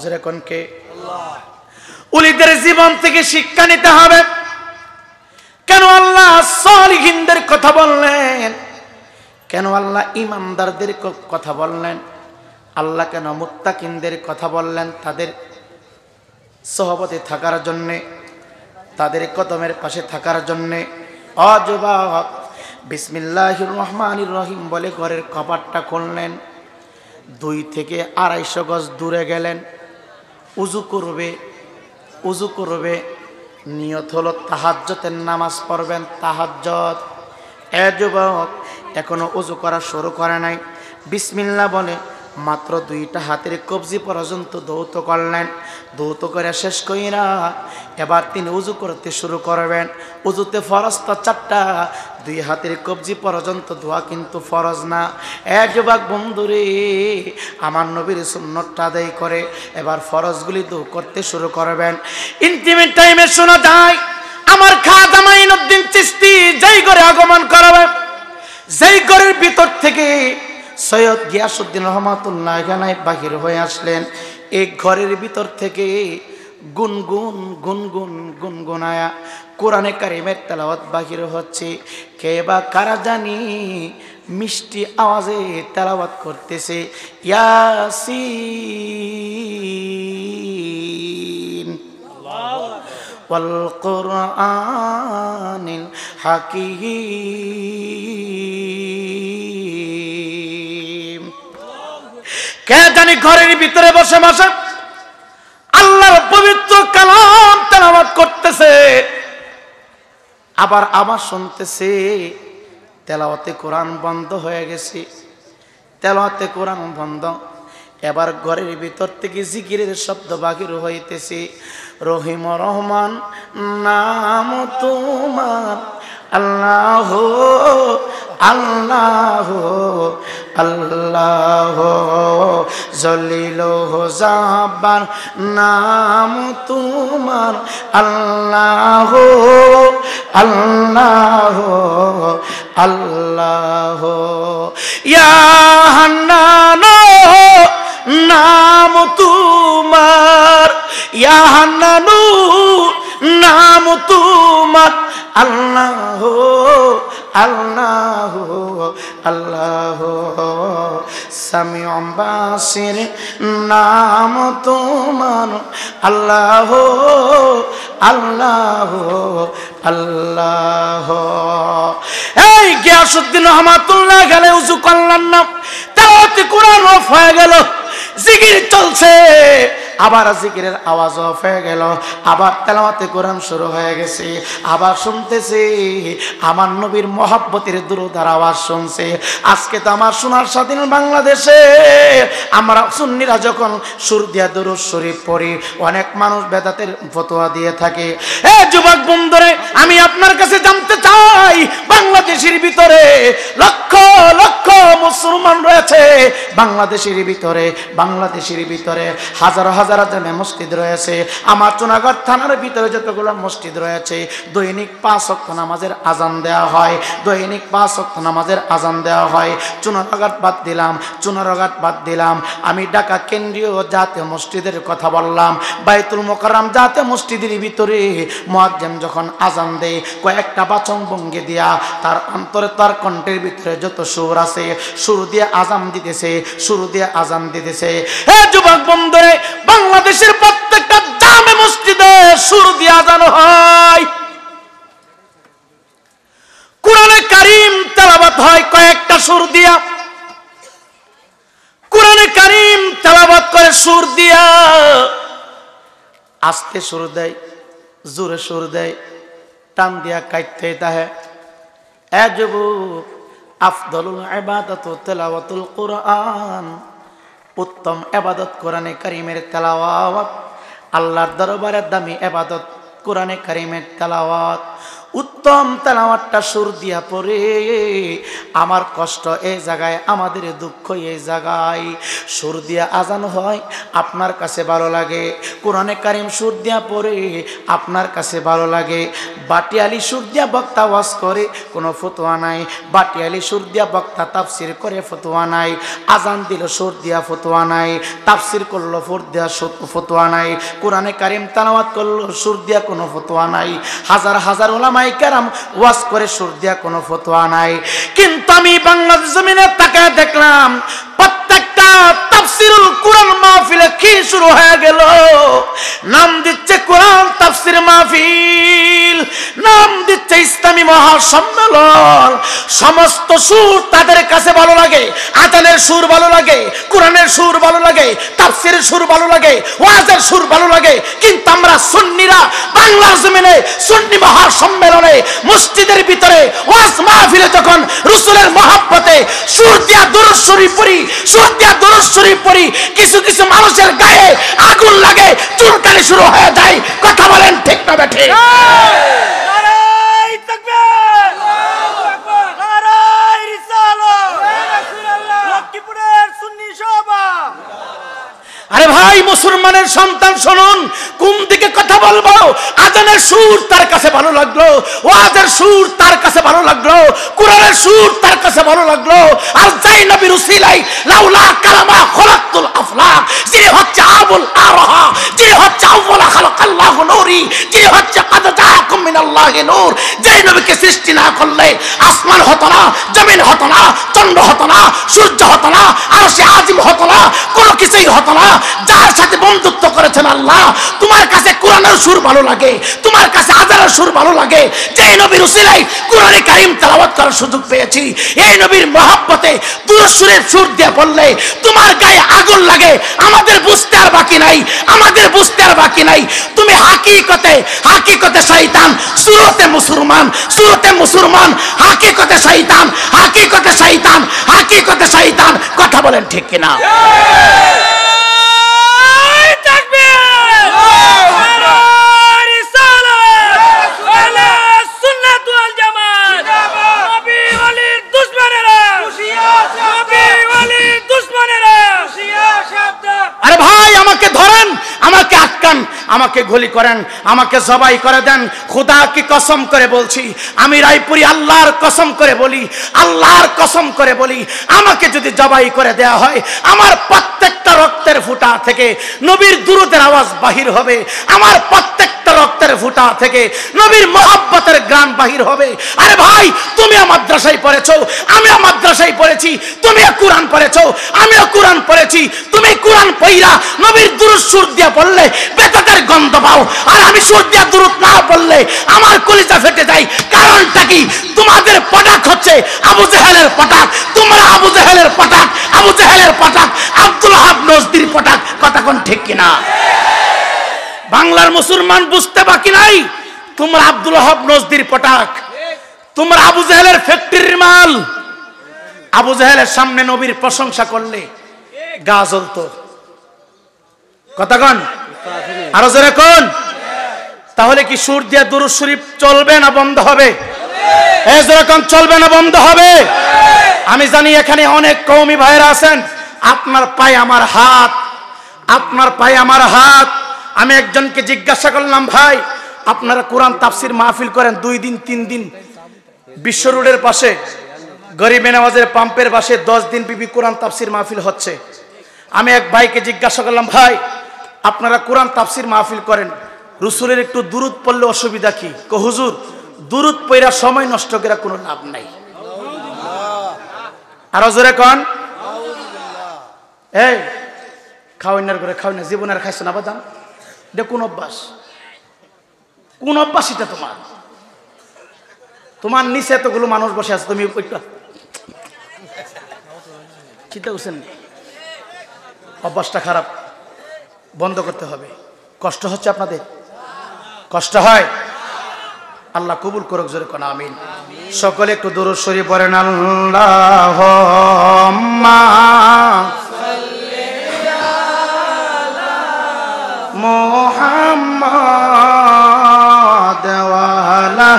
যেরকম কে? উলিদের জীবন থেকে শিক্ষা নিতে হবে। কেন আল্লাহ সালিহিনদের কথা বললেন? কেন আল্লাহ ইমানদারদের কথা বললেন? আল্লাহ কেন মুত্তাকিনদের কথা বললেন? তাদের সহবতে থাকার জন্যে, তাদের কদমের পাশে থাকার জন্যে। যুবক, বিসমিল্লাহির রহমানির রহিম বলে ঘরের কপাটটা খুললেন, 2 থেকে 250 গজ দূরে গেলেন, উজু করবে, নিয়ত হলো তাহাজ্জুদের নামাজ পড়বেন, তাহাজ্জুদ। যুবক, এখনো উজু করা শুরু করে নাই, বিসমিল্লাহ বলে মাত্র 2টা হাতের কবজি পর্যন্ত ধৌত করলেন। ধৌত করে শেষ কইরা এবার তিনি উজু করতে শুরু করবেন। উজুতে ফরজ তো 4টা, 2 হাতের কবজি পর্যন্ত ধোয়া কিন্তু ফরজ না। যুবক বন্ধুরে, আমার নবীর সুন্নতটা আদায় করে এবার ফরজগুলি করতে শুরু করবেন। ইন্টিমেট টাইমে শোনা যায় আমার খাজা মাইনুদ্দিন চিশতি যেই ঘরে আগমন করবে, যেই ঘরের ভিতর থেকে সৈয়দ গিয়াসউদ্দিন রহমাতুল্লাহ আলাইহি বাহির হয়ে আসলেন, এই ঘরের ভিতর থেকে গুনগুন গুনগুন গুনগুনায়া কোরআনে কারিমের তেলাওয়াত বাহির হচ্ছে। কে বা কারা জানি মিষ্টি আওয়াজে তেলাওয়াত করতেছে ইয়াসিন ওয়াল কুরআনিল হাকীম। কে জানি ঘরের ভিতরে বসে বসে আল্লাহর পবিত্র কালাম তেলাওয়াত করতেছে, আবার আবার শুনতেছে। তেলাওয়াতে কোরআন বন্ধ হয়ে গেছে, তেলাওয়াতে কোরআন বন্ধ। এবার ঘরের ভিতর থেকে জিকিরের শব্দ বাহির হইতেছে। রহিম রহমান নাম তোমার, আল্লাহ আল্লাহ আল্লাহ, জলিল জাব্বার নাম তোমার, আল্লাহ আল্লাহ আল্লাহ। ইয়া হান্নান নাম তোমার, ইয়া হান্নানু নাম তোমার, আল্লাহ আল্লাহ আল্লাহ। সামিউম বাসির নাম তোমার, আল্লাহ আল্লাহ আল্লাহ। এই গিয়াসউদ্দিন রহমাতুল্লাহ আলাইহি উযু করলেন না, তেলাওয়াতে কোরআন অফ হয়ে গেল, জিকির চলছে, আবার জিকিরের আওয়াজ অফ হয়ে গেল, আবার তেলাওয়াতে কোরআন শুরু হয়ে গেছে। আবার শুনতেছে আমার নবীর মহব্বতের দুরূদের আওয়াজ শুনছে। আজকে তো আমার সোনার স্বাধীন বাংলাদেশে আমরা সুন্নিরা যখন সুর দিয়া দুরূদ শরীফ পড়ি, অনেক মানুষ বেদাতের ফতোয়া দিয়ে থাকে। এ যুবক বন্ধুরে, আমি আপনার কাছে জানতে চাই, বাংলাদেশের ভিতরে লক্ষ লক্ষ মুসলমান রয়েছে, বাংলাদেশের ভিতরে হাজার হাজার জামে মসজিদ রয়েছে। আমার চুনাগড় থানার ভিতরে যতগুলো মসজিদ রয়েছে, দৈনিক 5 ওয়াক্ত নামাজের আজান দেওয়া হয়, দৈনিক 5 ওয়াক্ত নামাজের আজান দেওয়া হয়। চুনারঘাট বাদ দিলাম, আমি ঢাকা কেন্দ্রীয় জাতীয় মসজিদের কথা বললাম। বাইতুল মোকাররম জাতীয় মসজিদের ভিতরে মুয়াজ্জিন যখন আজান দেয়, কয়েকটা বাচন ভঙ্গি দিয়া তার অন্তরে, তার কণ্ঠের ভিতরে যত সুর আছে, সুর দিয়ে আজান দিতেছে। হে যুবক বন্ধুরে, বাংলাদেশের প্রত্যেকটা জামে মসজিদে সুর দিয়ে আজান হয়, কোরআনে কারীম তেলাওয়াত হয় কয়েকটা সুর দিয়া, কোরআনে কারীম তেলাওয়াত করে সুর দিয়া। আস্তে সুর দেয়, জোরে সুর দেয়, টান দিয়া কাইতে তাহে। এ যুবক, আফদলুল ইবাদাতু তিলাওয়াতুল কুরআন, উত্তম ইবাদত কোরআনে কারীমের তেলাওয়াত। আল্লাহর দরবারে দামি ইবাদত কোরআনে কারীমের তেলাওয়াত। উত্তম তেলাওয়াতটা সুর দিয়া পড়ে আমার কষ্ট এই জায়গায়, আমাদের দুঃখ এই জায়গায়। সুর দিয়া আজান হয়, আপনার কাছে ভালো লাগে। কোরআনে কারীম সুর দিয়া পড়ে আপনার কাছে ভালো লাগে। বাটিয়ালি সুর দিয়া বক্তা ওয়াজ করে, কোনো ফতোয়া নাই। বাটিয়ালি সুর দিয়া বক্তা তাফসির করে, ফতোয়া নাই। আজান দিল সুর দিয়া, ফতোয়া নাই। তাফসির করলো সুর দিয়া, ফতোয়া নাই। কোরআনে কারীম তেলাওয়াত করলো সুর দিয়া, কোনো ফতোয়া নাই। হাজার হাজার উলামা কেরাম ওয়াজ করে, সুর দিয়া কোনো ফতোয়া নাই। কিন্তু আমি বাংলাদেশ জমিনে তাকায় দেখলাম, প্রত্যেকটা তাফসিরুল কোরআন মাহফিলে কি শুরু হয়ে গেল, নাম দিচ্ছে কোরআন তাফসির মাহফিল, নাম দিচ্ছে ইসলামী মহাসম্মেলন। সমস্ত সুর তাদের কাছে ভালো লাগে, আজানের সুর ভালো লাগে, কোরআনের সুর ভালো লাগে, তাফসিরের সুর ভালো লাগে, ওয়াজের সুর ভালো লাগে। কিন্তু আমরা সুন্নিরা বাংলা জমিনে সুন্নি মহাসম্মেলনে মসজিদের ভিতরে ওয়াজ মাহফিলে যখন রাসূলের মহব্বতে সুর দিয়া দুরূদ শরীফ পড়ি, কিছু কিছু মানুষের গায়ে আগুন লাগে, চুলকানি শুরু হয়ে যায়। কথা বলেন ঠিক না বেঠিক? নারায়ে তাকবীর, আল্লাহু আকবার, নারায়ে রিসালাত, লক্ষ্মীপুরের সুন্নি সভা। আরে ভাই মুসলমানের সন্তান শুনুন, কোন দিকে কথা বলবো? আজানের সুর তার কাছে ভালো লাগলো, ওয়াজের সুর তার কাছে ভালো লাগলো, কোরআনের সুর তার কাছে ভালো লাগলো। আর যাই নবীর উসিলাই লাউলা কালামা খলাকতুল আফলাক, যিনি হচ্ছে আবুল আরহা, যিনি হচ্ছে আউয়ালা খালাকাল্লাহু নূরি, যিনি হচ্ছে কাদ জাআকুম মিনাল্লাহি নূর, যেই নবীকে সৃষ্টি না করলে আসমান হতো না, জমিন হতো না, চন্দ্র হতো না, সূর্য হতো না, আরশে আজিম হতো না, কোনো কিছুই হতো না। যার সাথে বন্ধুত্ব করেছেন আল্লাহ, তোমার কাছে কোরআনের সুর ভালো লাগে, তোমার কাছে আজানের সুর ভালো লাগে, যেই নবীর উসিলাই কোরআনে কারীম তেলাওয়াত করার সুযোগ পেয়েছি, এই নবীর মহব্বতে দুরূদ শরীফ সুর দিয়ে পড়লে তোমার গায়ে আগুন লাগে। আমাদের বুঝতে আর বাকি নাই, আমাদের বুঝতে আর বাকি নাই। তুমি হাকিকতে শয়তান, সুরতে মুসলমান, সুরতে মুসলমান, হাকিকতে শয়তান, হাকিকতে শয়তান, হাকিকতে শয়তান। কথা বলেন ঠিক কিনা? আরে ভাই, আমাকে ধরেন, আমাকে আটকান, আমাকে গুলি করেন, আমাকে জবাই করে দেন, খোদা কি কসম করে বলছি, আমি রায়পুরি আল্লাহর কসম করে বলি, আল্লাহর কসম করে বলি, আমাকে যদি জবাই করে দেয়া হয়, আমার প্রত্যেকটা রক্তের ফুটা থেকে নবীর দুরূদের আওয়াজ বাহির হবে, আমার প্রত্যেকটা রক্তের ফুটা থেকে নবীর মহব্বতের গান বাহির হবে। আরে ভাই, তুমিও মাদ্রাসায় পড়েছো, আমিও মাদ্রাসায় পড়েছি, তুমিও কোরআন পড়েছো, আমিও কোরআন পড়েছি। তুমি কোরআন পড়া নবীর দুরূদ সুর দিয়ে পড়লে বেতাদের গন্ধ পাও, আর আমি সুর দিয়ে দুরূদ না পড়লে আমার কলিজা ফেটে যায়। কারণটা কি? তোমাদের পটাক হচ্ছে আবু জেহেলের পটাক, তোমরা আবু জেহেলের পটাক, আবু জেহেলের পটাক, আব্দুল ওয়াহাব নজদির পটাক। কথা কোন ঠিক কিনা? বাংলার মুসলমান বুঝতে বাকি নাই, তোমরা আব্দুল ওয়াহাব নজদির পটাক, তোমরা আবু জেহেলের ফ্যাক্টরির মাল। আবু জেহেলের সামনে নবীর প্রশংসা করলে গা জ্বলতো। কথা কোন? আরো জোরে কোন? তাহলে কি সুর দিয়ে দুরূদ শরীফ চলবে না বন্ধ হবে? এই জোরে কোন, চলবে না বন্ধ হবে? আমি জানি এখানে অনেক কওমি ভাইরা আছেন, আপনার পায়ে আমার হাত, আপনার পায়ে আমার হাত। আমি একজনকে জিজ্ঞাসা করলাম, ভাই আপনারা কোরআন তাফসির মাহফিল করেন 2 দিন 3 দিন, বিশ্ব রোডের পাশে গরিবে নওয়াজের পাম্পের পাশে 10 দিন বিবি কোরআন তাফসির মাহফিল হচ্ছে। আমি এক ভাইকে জিজ্ঞাসা করলাম, ভাই আপনারা কোরআন তাফসির মাহফিল করেন, রসুলের একটু দুরূদ পড়লে অসুবিধা কি? কো হুজুর, দুরূদ পড়া সময় নষ্ট করা কোনো লাভ নাই। আরো জোরে কোন? এই খাওয়াইনার করে খাওয়াই, জীবন আর খাইছো না বাদাম? এটা কোন অভ্যাস? কোন অভ্যাস এটা তোমার? তোমার নিচে এতগুলো মানুষ বসে আছে, তুমি একটু চিন্তা করছেন? অভ্যাসটা খারাপ, বন্ধ করতে হবে। কষ্ট হচ্ছে আপনাদের? কষ্ট হয়? আল্লাহ কবুল করুক, জোরে কোন আমিন। সকলে একটু দুরূদ শরীফ পড়েন। আল্লাহুম্মা মুহাম্মাদ ওয়া আলা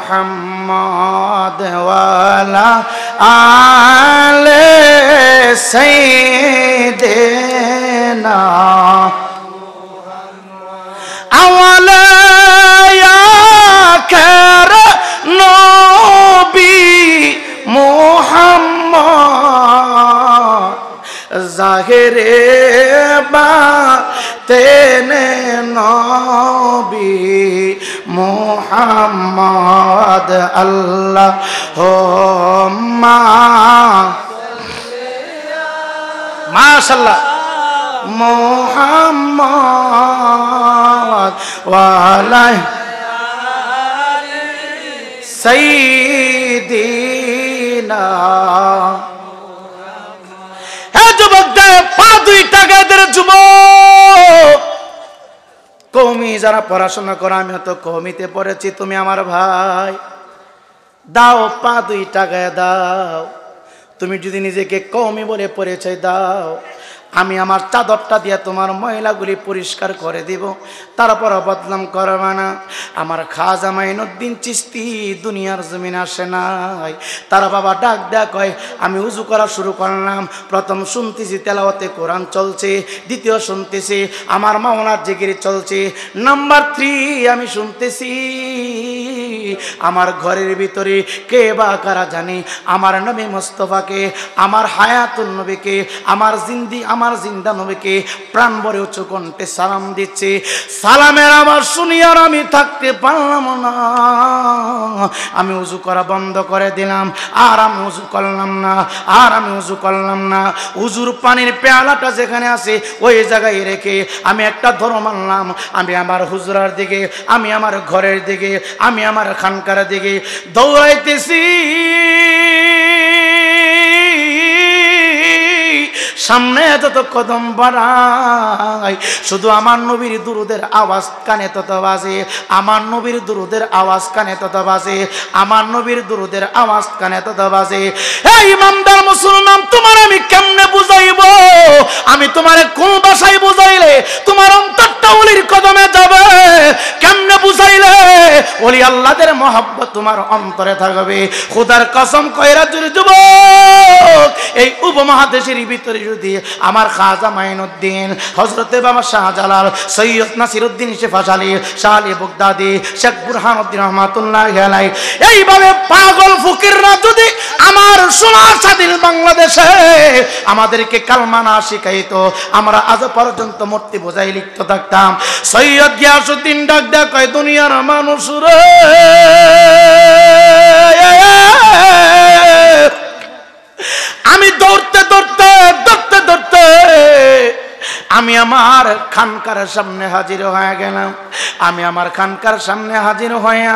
মুহাম্মাদ ওয়া আলা আলে সাইয়্যিদিনা আওয়ালায়া কার নবী মুহাম্মদ জাহিরে বাতেনে নবী মুহাম্মদ আল্লাহুম্মা মাশাআল্লাহ মুহাম্মদ ওয়া আলা সাইয়্যিদিনা। হে যুবকদের, পা দুইটা গায়ের যুবক, কওমি যারা পড়াশোনা করে, আমি তো কওমিতে পড়েছি, তুমি আমার ভাই, দাও পা দুইটা গায়ে দাও। তুমি যদি নিজেকে কওমি বলে পরিচয় দাও, আমি আমার চাদরটা দিয়ে তোমার ময়লাগুলি পরিষ্কার করে দিব, তারপর বদনাম করবে না। আমার খাজা মাইনুদ্দিন চিশতি দুনিয়ার জমিন আসে নাই। তার বাবা ডাক দেয়া কয়, আমি উজু করা শুরু করলাম, প্রথম শুনতেছি তেলাওয়াতে কোরআন চলছে, দ্বিতীয় শুনতেছি আমার মাওলার জিকির চলছে, নাম্বার 3 আমি শুনতেছি আমার ঘরের ভিতরে কে বা কারা জানি আমার নবী মুস্তাফাকে, আমার হায়াতুন নবীকে, আমার জিন্দা নবীকে প্রাণ ভরে উচ্চ কণ্ঠে সালাম দিচ্ছে। সালামের আবার শুনি আর আমি থাকতে পারলাম না, আমি উজু করা বন্ধ করে দিলাম, আর আমি উজু করলাম না। উজুর পানির পেয়ালাটা যেখানে আছে ওই জায়গায় রেখে আমি একটা ধর্ম মানলাম, আমি আমার হুজরার দিকে, আমি আমার ঘরের দিকে, আমি আমার খানকার দিকে দৌড়াইতেছি। সামনে যত কদম বাড়াই শুধু আমার নবীর দুরুদের আওয়াজ কানে তত বাজে, আমার নবীর দুরুদের আওয়াজ কানে তত বাজে, আমার নবীর দুরুদের আওয়াজ কানে তত বাজে। এই ইমানদার মুসলমান, তোমার আমি কেমনে বুঝাইব? আমি তোমার কোন ভাষায় বুঝাইলে তোমার অন্তরটা ওলির কদমে যাবে? কেমনে বুঝাইলে ওলি আল্লাহদের মহব্বত তোমার অন্তরে থাকবে? খোদার কসম কইরা জুড়ে যুবক, এই উপমহাদেশের ভিতরে যদি আমার খাজা মাইনুদ্দিন, হযরতে বাবা শাহজালাল, সৈয়দ নাসিরউদ্দিন শেফাস আলী, শাহ আলী বগদাদি, শেখ বুরহানুদ্দিন রহমাতুল্লাহি আলাইহি এইভাবে পাগল ফকিররা যদি আমার সোনার স্বাধীন বাংলাদেশে আমাদেরকে কালমা না শিখাইতো, আমরা আজ পর্যন্ত মূর্তি বোঝাই লিখতে থাকতাম। সৈয়দ গিয়াসউদ্দিন ডাক দেয়া কয়, দুনিয়ার মানুষ রে, আমি দৌড়তে আমি আমার খানকার সামনে হাজির হয়ে গেলাম। আমি আমার খানকার সামনে হাজির হইয়া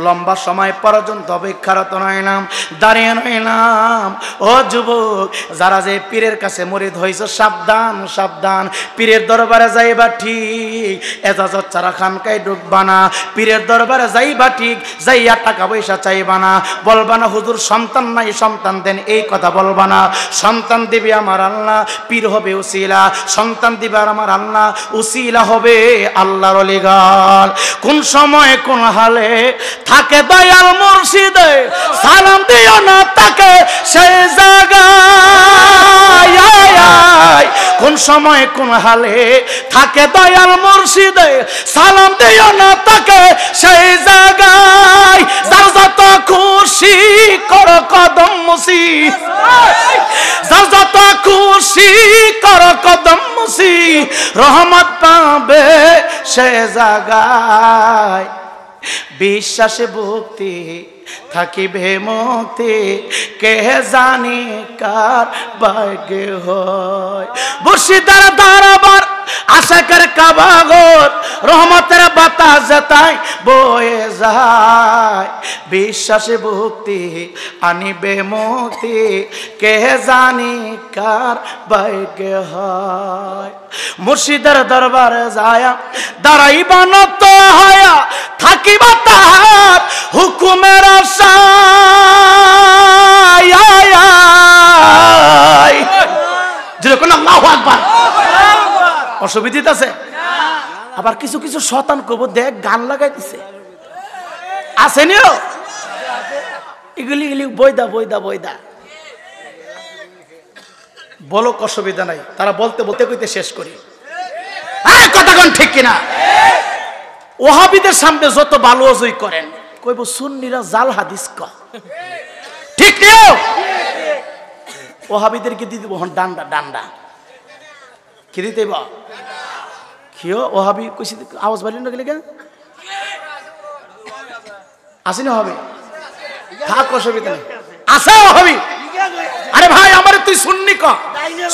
লম্বা সময় পর্যন্ত অপেক্ষারত রইলাম, দাঁড়িয়ে রইলাম। ও যুবক, যারা যে পীরের কাছে মুরিদ হইছ, সাবধান সাবধান, পীরের দরবারে যাইবা ঠিক, এজাজত ছাড়া খানকায় ঢুকবা না। পীরের দরবারে যাইবা ঠিক, যাইয়া টাকা পয়সা চাইবা না, বলবা না হুজুর সন্তান নাই, সন্তান দেন, এই কথা বলবা না। সন্তান দিবে আমার আল্লাহ, পীর হবে উসিলা, সন্তান দিবার আমার আল্লাহ, উসিলা হবে আল্লাহর ওলিগাল। কোন সময় কোন হালে থাকে দয়াল মুর্শিদে, সালাম দিও না তাকে সেই জায়গায়। কোন সময় কোন হালে থাকে দয়াল মুর্শিদে, সালাম দিও না তাকে সেই জায়গায়। যার যত খুশি কর কদম মুসি, যার যত খুশি কর কদম মুসি, রহমত পাবে সে জায়গায়। বিশ্বাসে ভক্তি থাকিবে মুক্তি, কে জানি কার ভাগ্য হয়। মুর্শিদার দরবার আশাকের কাবাগর, রহমতের বাতাস যেতাই বয়ে যায়। বিশ্বাসে ভক্তি আনিবে মুক্তি, কে জানি কার ভাগ্য হয়। মুর্শিদের দরবারে যায়া দাঁড়াইবা নত হয়া, থাকিবা তাহার হুকুমের আশায়। যেরকম আল্লাহু আকবার। অসুবিধা আছে? আবার কিছু কিছু শতান কব দেখ গান লাগাই দিছে, আসেনি? এগুলি বৈদা বৈদা বৈদা বলো, অসুবিধা নাই। তারা বলতে বলতে কইতে শেষ করি। কথা কোন ঠিক কিনা? ওহাবিদের সামনে যত ভালো অজই করেন, কইব সুন্নিরা জাল হাদিস ক, ঠিক নিও। ওহাবিদেরকে দিয়ে দিব ডান্ডা, ডান্ডা কি দিতে বা কিও? ওহাবি কইছি আওয়াজ বাড়ি না গেলে কেন আসেনি? হবে থাক, অসুবিধা নেই, আসে ওহাবি। আরে ভাই আমার তুই সুন্নি ক,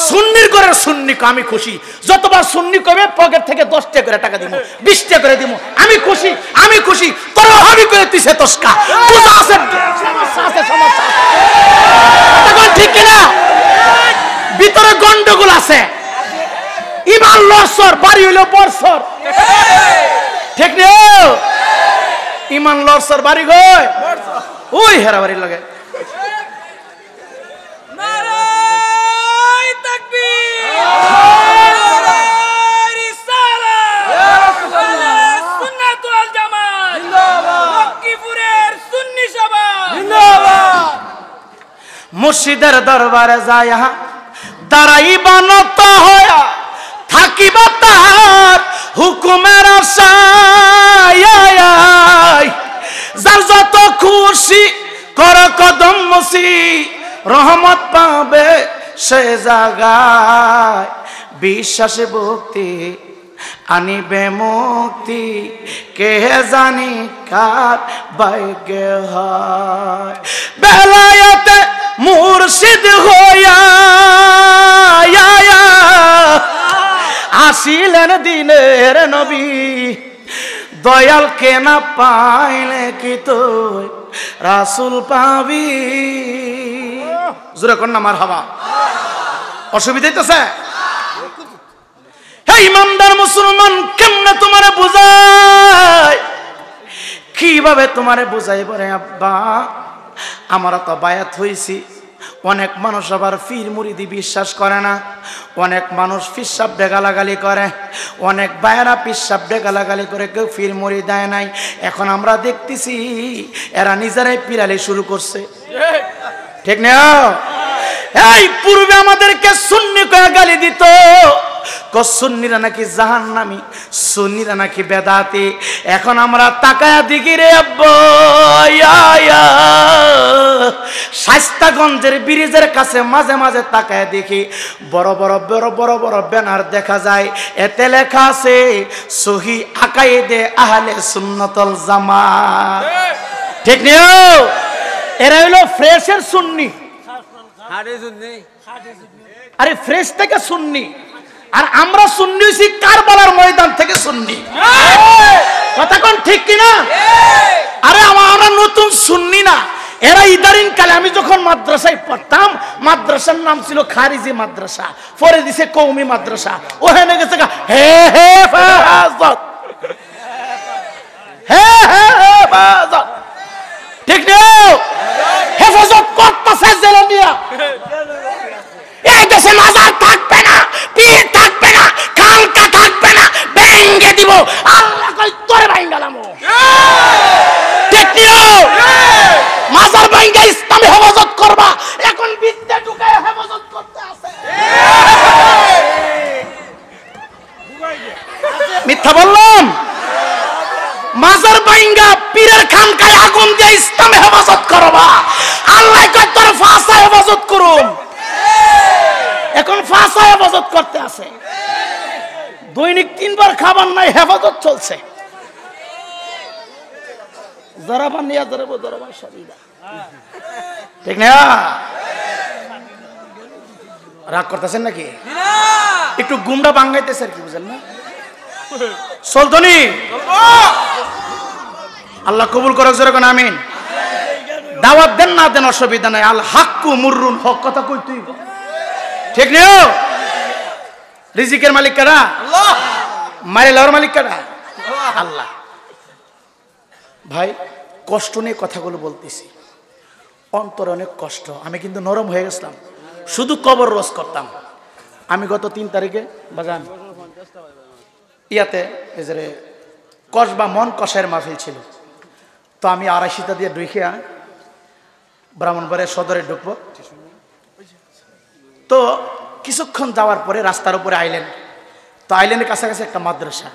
সুন্নির করে সুন্নি ক, আমি খুশি। যতবার সুন্নি কবে পকেট থেকে 10 টাকা করে টাকা দিব, 20 টাকা করে দিব, আমি খুশি, আমি খুশি। তোর ওহাবি করে তুই সে তস্কা, পূজা আছে, সমস্যা আছে, সমস্যা আছে, ঠিক কিনা? ভিতরে গন্ডগোল আছে, ইমান লসর, বাড়ি হইল বর্ষর, ঠিক নেই? ইমান লসর বাড়ি গয় ওই হেরা বাড়ি লাগে। মুর্শিদের দরবারে যায় দাঁড়াইবা নত হয়া থাকিবা তার হুকুমের আশায় যার যত খুশি কর কদম মুসি রহমত পাবে সে জায়গায় বিশ্বাসে ভক্তি আনিবে মুক্তি কে জানি কার ভাগ্যে হয় বেলায়েতে মুর্শিদ হইয়া আসিলেন দিনের নবী দয়াল কে না পাইলে কি তুই রাসূল পাবি জোরে কন্যা মারহাবা অসুবিধা হইতেছে হে ইমানদার মুসলমান কেমনে তোমারে বুঝাই কিভাবে তোমারে বুঝাই বলে আব্বা আমরা তো বায়াত হইছি অনেক মানুষ আবার পীর মুরিদি বিশ্বাস করে না অনেক মানুষ পিসাব গালাগালি করে অনেক বায়রা পিসাব গালাগালি করে কেউ পীর মুরিদ দেয় নাই এখন আমরা দেখতেছি এরা নিজেরাই পিরালি শুরু করছে ঠিক না এই পূর্বে আমাদেরকে সুন্নি কয়ে গালি দিত সুন্নিরা নাকি জাহান্নামী সুন্নিরা নাকি বেদাতি এখন আমরা তাকায়া দেখি রে আব্বা শাস্তাগঞ্জের ব্রিজের কাছে মাঝে মাঝে তাকায়া দেখি বড় বড় বড় বড় বড় ব্যানার দেখা যায় এতে লেখা আছে সহি আকাইদে আহলে সুন্নাতুল জামাত ঠিক নিও এরা হলো ফ্রেশের সুন্নি আরে ফ্রেশ থেকে সুন্নি আর আমরা সুন্নি হইছি কারবালার ময়দান থেকে সুন্নি কথা কোন ঠিক কিনা আরে আমরা নতুন সুন্নি না এরা ইদারিং কালে আমি যখন মাদ্রাসায় পড়তাম মাদ্রাসার নাম ছিল খারিজি মাদ্রাসা পরে দিছে কওমি মাদ্রাসা ওখানে গেছে হে হে হেফাজত হে হে হেফাজত ঠিক না হেফাজত করতেছে জেলে নিয়া এই দেশে মাজার থাকবে না পীর থাকবে না খানকা থাকবে না ভেঙে দিব আল্লাহ কই তোরে ভাঙালাম ঠিক নিও মাজার ভাঙা ইসলামে হেফাজত করবা এখন বিদ্যা ঢুকায় হেফাজত করতে আছে মিথ্যা বললাম মাজার ভাঙা পীরের খানকায় আগুন দিয়ে ইসলামে হেফাজত করবা আল্লাহ কই তোর ফাঁসা হেফাজত করুম এখন ফাঁসা হেফাজত করতে আছে দৈনিক 3 বার খাবার নাই হেফাজত চলছে যারা বানিয়া ধরবো ধরবা শরীরা ঠিক না রাগ করতেছেন নাকি একটু গুমরা বাঙ্গাইতেছে আর কি বুঝেন না চলতনি আল্লাহ কবুল করুক জোরে কোন আমিন দাওয়াত দেন না দেন অসুবিধা নাই আল হাক্কু মুররুন হক কথা কই তুই ঠিক নিও রিজিকের মালিক কারা আল্লাহ মারে লওয়ার মালিক কারা আল্লাহ ভাই কষ্ট নিয়ে কথাগুলো বলতেছি অন্তরে অনেক কষ্ট আমি কিন্তু নরম হয়ে গেছিলাম শুধু কবর রোজ করতাম আমি গত 3 তারিখে বাজান ইয়াতে এই যে কসবা মন কষের মাহফিল ছিল তো আমি ৮২টা দিয়ে ঢুকিয়া ব্রাহ্মণবাড়িয়া সদরে ঢুকবো তো কিছুক্ষণ যাওয়ার পরে রাস্তার উপরে আইল্যান্ড তো আইল্যান্ডের কাছাকাছি একটা মাদ্রাসা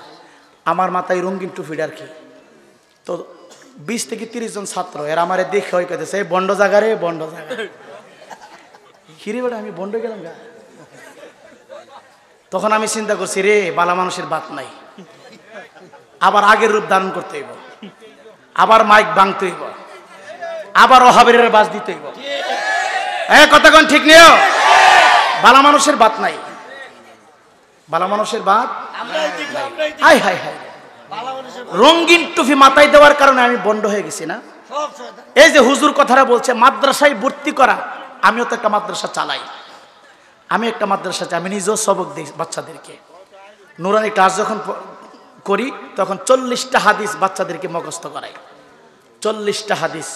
আমার মাথায় রঙিন টুপির আর কি তো 20 থেকে 30 জন ছাত্র এরা আমারে দেখে ওই কাছে এই বন্ড জায়গা রে বন্ড জায়গা হিরে বেটা আমি বন্ড গেলাম গা তখন আমি চিন্তা করছি রে বালা মানুষের বাত নাই আবার আগের রূপ ধারণ করতে হইব আবার মাইক ভাঙতে হইব আবার ওহাবের বাস দিতে হইব কথা কোন ঠিক নিও বালা মানুষের বাত নাই বালা মানুষের বাত হাই হাই হাই রঙিন টুপি মাথায় দেওয়ার কারণে আমি বন্ধ হয়ে গেছি না এই যে হুজুর কথাটা বলছে মাদ্রাসায় ভর্তি করা আমিও তো একটা মাদ্রাসা চালাই আমি একটা মাদ্রাসা চাই আমি নিজেও সবক দিই বাচ্চাদেরকে নুরানি ক্লাস যখন করি তখন 40টা হাদিস বাচ্চাদেরকে মুখস্থ করাই 40টা হাদিস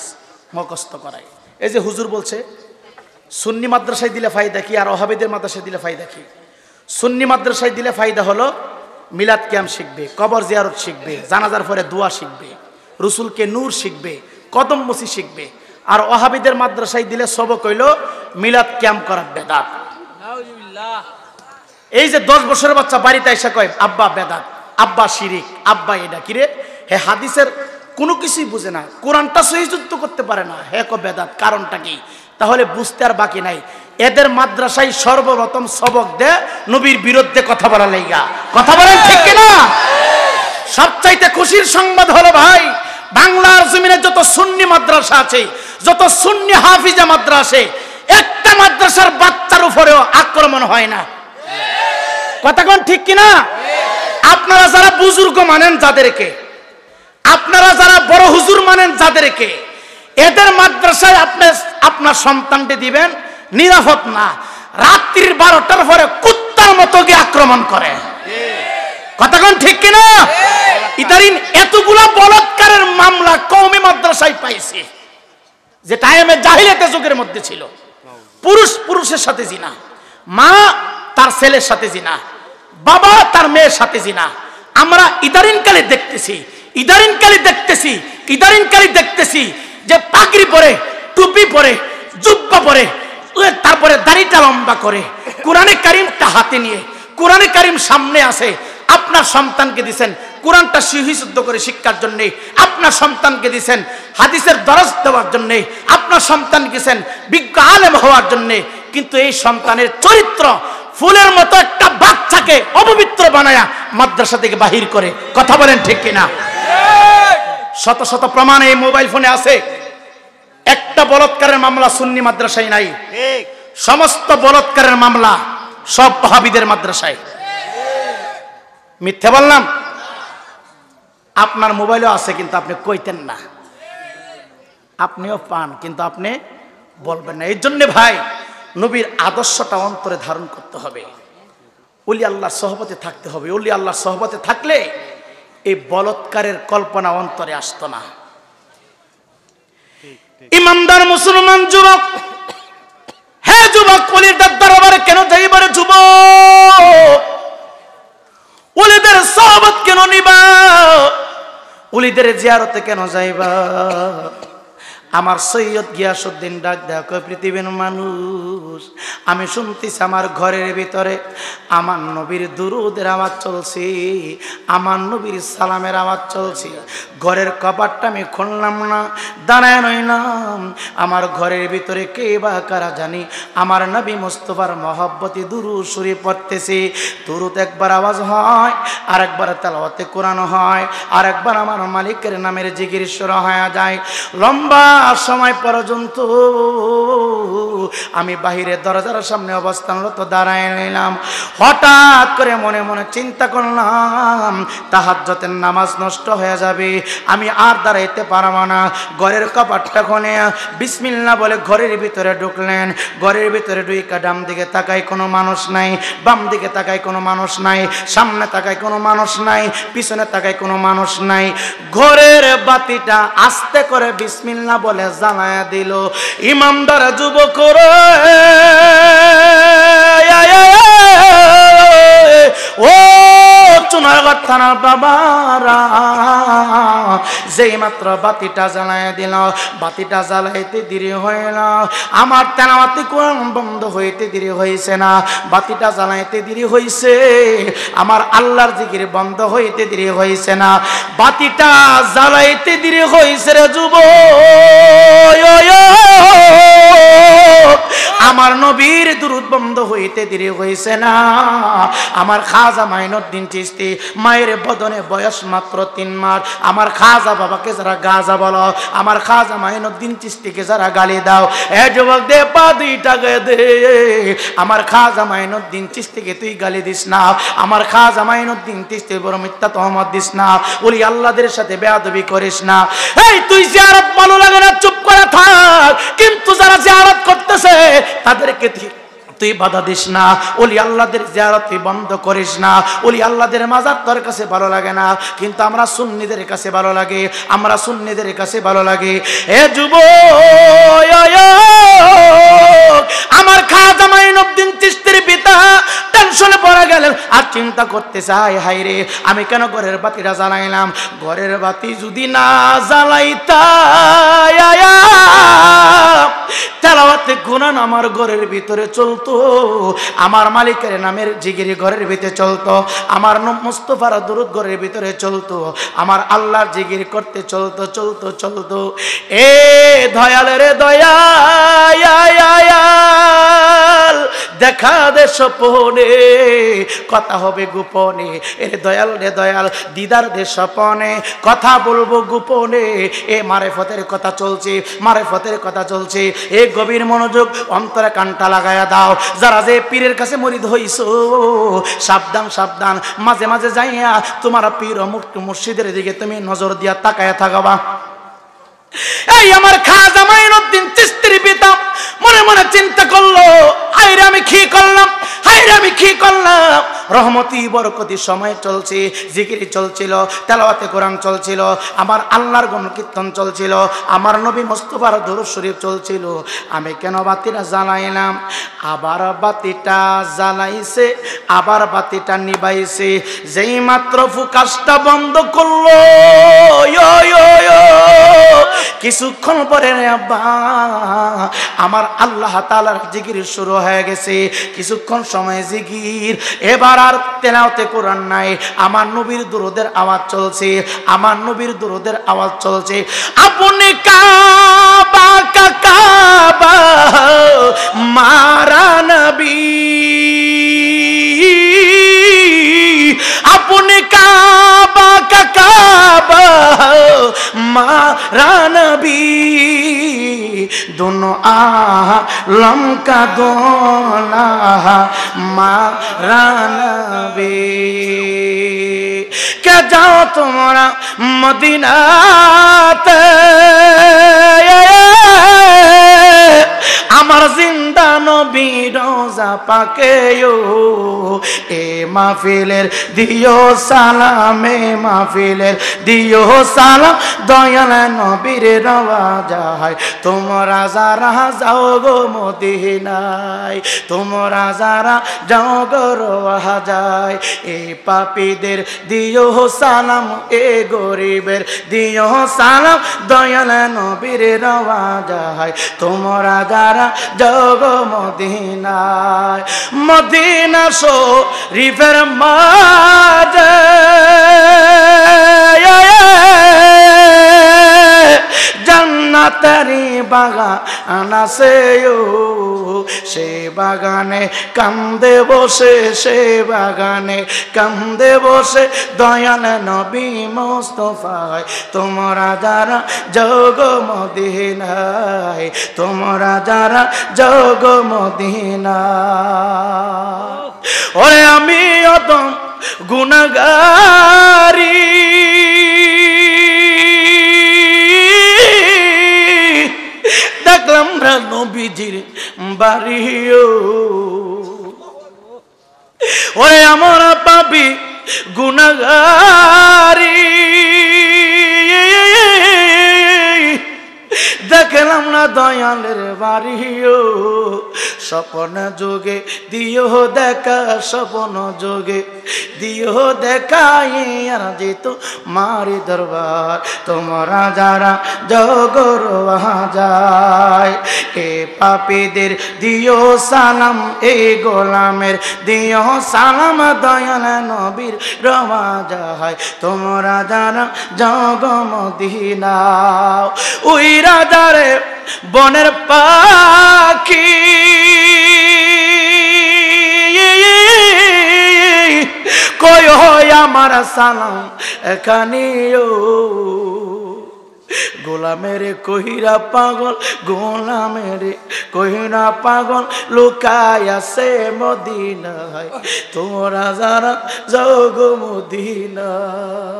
মুখস্থ করাই এই যে হুজুর বলছে সুন্নি মাদ্রাসায় দিলে ফায়দা কি আর ওহাবিদের মাদ্রাসায় দিলে ফায়দা কি সুন্নি মাদ্রাসায় দিলে ফায়দা হলো মিলাদ কিয়াম শিখবে কবর জিয়ারত শিখবে জানাজার পরে দোয়া শিখবে রসুলকে নূর শিখবে কদম মুসি শিখবে আর ওহাবিদের মাদ্রাসায় দিলে সবক হইল মিলাদ ক্যাম্প করা বেদাত। এই যে 10 বছরের বাচ্চা বাড়িতে এসে কয় আব্বা বেদাত, আব্বা শিরিক, আব্বা এটা কিরে, হে হাদিসের কোনো কিছুই বুঝে না, কোরআনটা সহিযুক্ত করতে পারে না, হে কো বেদাত, কারণটা কি? তাহলে বুঝতে আর বাকি নাই। এদের মাদ্রাসায় সর্বপ্রথম সবক দেয় নবীর বিরুদ্ধে কথা বলা লাইগা। কথা বলেন ঠিক কিনা? সবচাইতে খুশির সংবাদ হলো ভাই, বাংলার জমিনে যত সুন্নি মাদ্রাসা আছে, যত সুন্নি হাফিজা মাদ্রাসা, একটা মাদ্রাসার বাচ্চার উপরেও আক্রমণ হয় না। কথা কোন ঠিক কিনা? আপনারা যারা বুজুর্গ মানেন যাদেরকে, আপনারা যারা বড় হুজুর মানেন যাদেরকে, এদের মাদ্রাসায় আপনি আপনার সন্তানকে দিবেন, নিরাপদ না। রাত্রির 12টার পরে কুত্তার মতো গিয়ে আক্রমণ করে। কথা কোন ঠিক কিনা? ইদারিন এতগুলা বলাৎকারের মামলা কওমি মাদ্রাসায় পাইছে, যে টাইমে জাহিলিয়াতের যুগের মধ্যে ছিল। পুরুষ পুরুষের সাথে জিনা, মা তার ছেলের সাথে জিনা, বাবা তার মেয়ের সাথে জিনা। আমরা ইদারিনকালে দেখতেছি যে পাগড়ি পরে, টুপি পরে, জুব্বা পরে, তারপরে দাড়িটা লম্বা করে, কোরআনে কারিমটা হাতে নিয়ে, কোরআনে কারিম সামনে আসে। আপনার সন্তানকে দিছেন কোরআনটা সহিশুদ্ধ করে শিক্ষার জন্য, আপনার সন্তানকে দিছেন হাদিসের দরস দেওয়ার জন্য, আপনার সন্তানকে দিছেন বিজ্ঞ আলেম হওয়ার জন্য, কিন্তু এই সন্তানের চরিত্র ফুলের মতো একটা বাচ্চাকে অপবিত্র বানায়া মাদ্রাসা থেকে বাহির করে। কথা বলেন ঠিক কিনা? শত শত প্রমাণ এই মোবাইল ফোনে আছে। একটা বলাৎকারের মামলা সুন্নি মাদ্রাসায় নাই, সমস্ত বলাৎকারের মামলা সব ওয়াহাবিদের মাদ্রাসায়। মিথ্যে বললাম? আপনার মোবাইলও আছে কিন্তু আপনি কইতেন না, আপনিও পান কিন্তু আপনি বলবেন না। এই জন্য ভাই, নবীর আদর্শটা অন্তরে ধারণ করতে হবে, ওলি আল্লাহর সহবতে থাকতে হবে। ওলি আল্লাহর সহবতে থাকলে এই বলৎকারের কল্পনা অন্তরে আসতো না। ইমানদার মুসলমান যুবক, হে যুবক, ওলির দরবারে কেন যাইবারে? যুবক, ওলিদের সহবত কেন নিবা? ওলিদের জিয়ারতে কেন যাইবা? আমার সৈয়দ গিয়াসউদ্দিন ডাক দেয়া কয়, পৃথিবীর মানুষ, আমি শুনতেছি আমার ঘরের ভিতরে আমার নবীর দুরুদের আওয়াজ চলছে, আমার নবীর সালামের আওয়াজ চলছে। ঘরের কপাটটা আমি খুললাম না, দাঁড়ায় রইলাম। আমার ঘরের ভিতরে কে বা কারা জানি আমার নবী মুস্তাফার মহব্বতে দুরূদ শরীফ পড়তেছে। দুরূদ একবার আওয়াজ হয়, আর একবার তেলাওয়াতে কোরআন হয়, আর একবার আমার মালিকের নামের জিকির শুরু হয়ে যায়। লম্বা সময় পর্যন্ত আমি বাহিরে দরজার সামনে অবস্থানরত দাঁড়ায় নিলাম। হঠাৎ করে মনে মনে চিন্তা করলাম তাহাজ্জুদের নামাজ নষ্ট হয়ে যাবে, আমি আর দাঁড়াইতে পারবো না। ঘরের কপাটটা খুলে বিসমিল্লাহ বলে ঘরের ভিতরে ঢুকলেন। ঘরের ভিতরে ঢুইকা ডান দিকে তাকায় কোনো মানুষ নাই, বাম দিকে তাকায় কোনো মানুষ নাই, সামনে তাকায় কোনো মানুষ নাই, পিছনে তাকায় কোনো মানুষ নাই। ঘরের বাতিটা আস্তে করে বিসমিল্লাহ বলে জানায়া দিল। ইমানদার যুবক রে, ও চুনারগড় থানার বাবারা, যেই মাত্র বাতিটা জ্বালায় দিল, বাতিটা জ্বালাইতে দেরি হয় না, আমার তেলাওয়াতে কোরআন বন্ধ হইতে দেরি হয়েছে না। বাতিটা জ্বালাইতে দেরি হয়েছে, আমার আল্লাহর জিকির বন্ধ হইতে দেরি হয়েছে না। বাতিটা জ্বালাইতে দেরি হয়েছে রে যুবক, আমার নবীর দুরূদ বন্ধ হইতে দেরি হয়েছে না। আমার খাজা মাইনুদ্দিন চিশতি, মায়ের বদনে বয়স মাত্র 3 মাস। আমার খাজা বাবাকে যারা গাজা বলো, আমার খাজা মাইনুদ্দিন চিশতিকে যারা গালি দাও, এ যুবক দে পা দুইটা গে দে। আমার খাজা মাইনুদ্দিন চিশতিকে তুই গালি দিস না, আমার খাজা মাইনুদ্দিন চিশতির বড় মিথ্যা তহমত দিস না, ওলি আল্লাহদের সাথে বেয়াদবি করিস না। এই তুই জিয়ারত ভালো লাগে না, চুপ করে থাক, কিন্তু যারা জিয়ারত করতেছে তাদেরকে তুই বাধা দিস না। ওলি আল্লাহদের জিয়ারত তুই বন্ধ করিস না। ওলি আল্লাহদের মাজার তোর কাছে ভালো লাগে না, কিন্তু আমরা সুন্নিদের কাছে ভালো লাগে, আমরা সুন্নিদের কাছে ভালো লাগে। এ যুবক, আমার খাজা মাইনুদ্দিন চিশতির পিতা টেনশনে পড়ে গেলেন, আর চিন্তা করতে চাই, হাই রে আমি কেন ঘরের বাতিটা জ্বালাইলাম, ঘরের বাতি যদি না জ্বালাইতাম তেলাওয়াতে কুরআন আমার ঘরের ভিতরে চলতো, আমার মালিকের নামের জিকির ঘরের ভিতরে চলতো, আমার মুস্তাফার দুরূদ ঘরের ভিতরে চলতো, আমার আল্লাহর জিকির করতে চলতো চলতো চলতো। এ দয়াল রে দয়াল দেখা দে স্বপনে, কথা হবে গোপনে। এর দয়াল রে দয়াল দিদার দে স্বপনে, কথা বলবো গোপনে। এ মারেফতের কথা চলছে, মারেফতের কথা চলছে। এ গভীর মনোযোগ অন্তরে কানটা লাগায়া দাও। যারা যে পীরের কাছে মরিদ হইছো সাবধান সাবধান, মাঝে মাঝে যাইয়া তোমার পীর ও মুর্শিদের দিকে তুমি নজর দিয়া তাকায়া থাকবা। এই আমার খাজা মাইনুদ্দিন চিশতির পিতা মনে মনে চিন্তা করলো, হায়রে আমি কি করলাম, হায়রে আমি কি করলাম। রহমতি বরকতি সময় চলছে, জিকির চলছিল, তেলাওয়াতে কোরআন চলছিল, আমার আল্লাহর গুণ কীর্তন চলছিল, আমার নবী মুস্তাফার দুরূদ শরীফ চলছিল। আমি কেন বাতিটা জ্বালাইলাম? আবার বাতিটা জ্বালাইছে, আবার বাতিটা নিবাইছে। যেই মাত্র ফুকাসটা বন্ধ করলো, কিছুক্ষণ পরে আব্বা আমার আল্লাহ তাআলার জিকির শুরু হয়ে গেছে। কিছুক্ষণ সময় জিকির, এবার আর তেলাওয়াতে কোরআন নাই, আমার নবীর দুরূদের আওয়াজ চলছে, আমার নবীর দুরূদের আওয়াজ চলছে। আপনি কাবা কাবা মারা নবী, আপনি কাবা কাবা मारा नबी दोनों आलम का दोना मारा नबी। क्या जाओ तुम्हारा मदीनाते আমার জিন্দা নবী রোজা পাকে এ মাহফিলের দিও সালাম, এ মাহফিলের দিও সালাম, দয়াল নবীর রওজায় তোমরা যারা যাও গো মদিনায়, তোমরা যারা যাও গো রওজায়। এ পাপীদের দিও সালাম, এ গরিবের দিও সালাম, দয়াল নবীর রওজায় তোমরা যারা জগ মদিনায়। মদিনা শরীফের মাঝে জান্নাতেরই বাগান আছে, সে বাগানে কান্দে বসে, সে বাগানে কান্দে বসে দয়াল নবী মুস্তাফায়। তোমরা যারা জগ মদিনায়, তোমরা যারা জগ মদিনায়। ওরে আমি অদম গুনাহগারি, দেখলাম না নবীজির বাড়িও। ওরে আমার পাপী গুনাহগারি, দেখলাম না দয়ালের বাড়িও। স্বপ্ন যোগে দিও দেখা, স্বপ্ন যোগে দিও দেখা, আর যেত মারি দরবার তোমরা যারা জগর যায়। এ পাপীদের দিও সালাম, এ গোলামের দিও সালাম, দয়াল নবীর রওজায় তোমরা যারা জগ মদিনা। ওই রাজারে বনের পাখি কই হয় আমার সালাম এখানেও। গোলামের কহিরা পাগল, গোলামের কহিরা পাগল লুকায় আছে মদিনায়, তোমরা যারা যাও গো মদিনায়।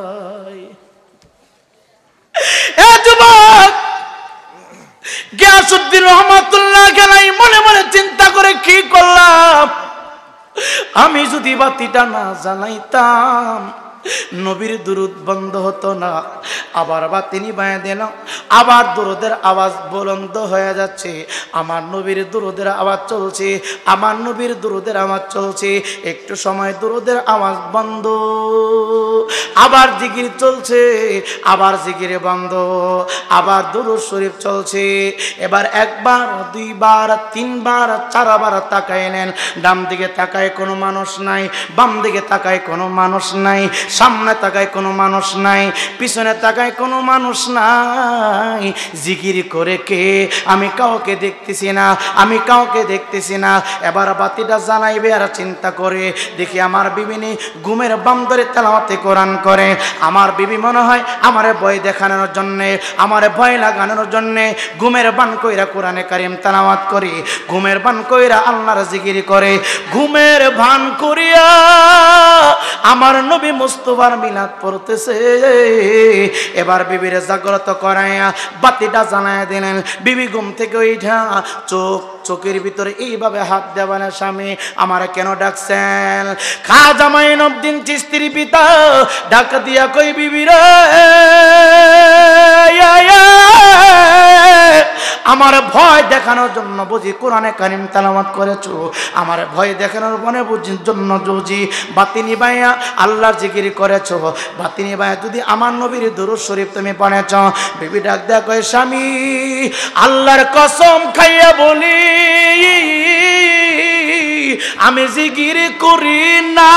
এ যুবক গিয়াসউদ্দিন রহমাতুল্লাহ আলাইহি মনে মনে চিন্তা করে কি করলাম, আমি যদি বাতিটা না জ্বালাইতাম নবীর দুরুদ বন্ধ হতো না। আবার বাতি নিভায়ে দিল, আবার দুরুদের আওয়াজ বুলন্দ হয়ে যাচ্ছে। আমার নবীর দুরুদের আওয়াজ চলছে, আমার নবীর দুরুদের আওয়াজ চলছে। একটু সময় দুরুদের আওয়াজ বন্ধ, আবার জিকির চলছে, আবার জিকিরে বন্ধ, আবার দুরুদ শরীফ চলছে। এবার একবার, দুইবার, তিনবার, চারবার তাকাইলেন। ডান দিকে তাকায় কোনো মানুষ নাই, বাম দিকে তাকায় কোনো মানুষ নাই, সামনে তাকায় কোনো মানুষ নাই, পিছনে তাকায় কোনো মানুষ নাই। জিকির করে কে? আমি কাউকে দেখতেছি না, আমি কাউকে দেখতেছি না। এবার বাতিটা জ্বালাইবে আর চিন্তা করে দেখি আমার বিবি নেই, ঘুমের বাম ধরে তেলাওয়াতে কোরআন করে। আমার বিবি মনে হয় আমারে ভয় দেখানোর জন্যে, আমারে ভয় লাগানোর জন্যে ঘুমের বান কইরা কোরআনে কারিম তেলাওয়াত করে, ঘুমের বান কইরা আল্লাহর জিকির করে। ঘুমের ভান করিয়া আমার নবী মুস্তাফার মিলাদ পড়তেছে। এবার বিবিরে জাগ্রত করাইয়া বাতিটা জ্বালাইয়া দিলেন। বিবি ঘুম থেকে উঠা চোখের ভিতরে এইভাবে হাত দেওয়ার, স্বামী আমার কেন ডাকছেন? খাজা মাইনুদ্দিন চিশতির পিতা ডাক দিয়া কই, বিবি রে আমার ভয় দেখানোর জন্য বুঝি কোরআনে কারিম তেলাওয়াত করেছো? আমার ভয় দেখানোর মনে বুঝির জন্য বুঝি বাতি নিভাইয়া আল্লাহর জিকির করেছো? বাতি নিভাইয়া যদি আমার নবীর দুরূদ শরীফ তুমি পড়েছো? বিবি ডাক দেয়া কয়, স্বামী আল্লাহর কসম খাইয়া বলি আমি জিকির করি না,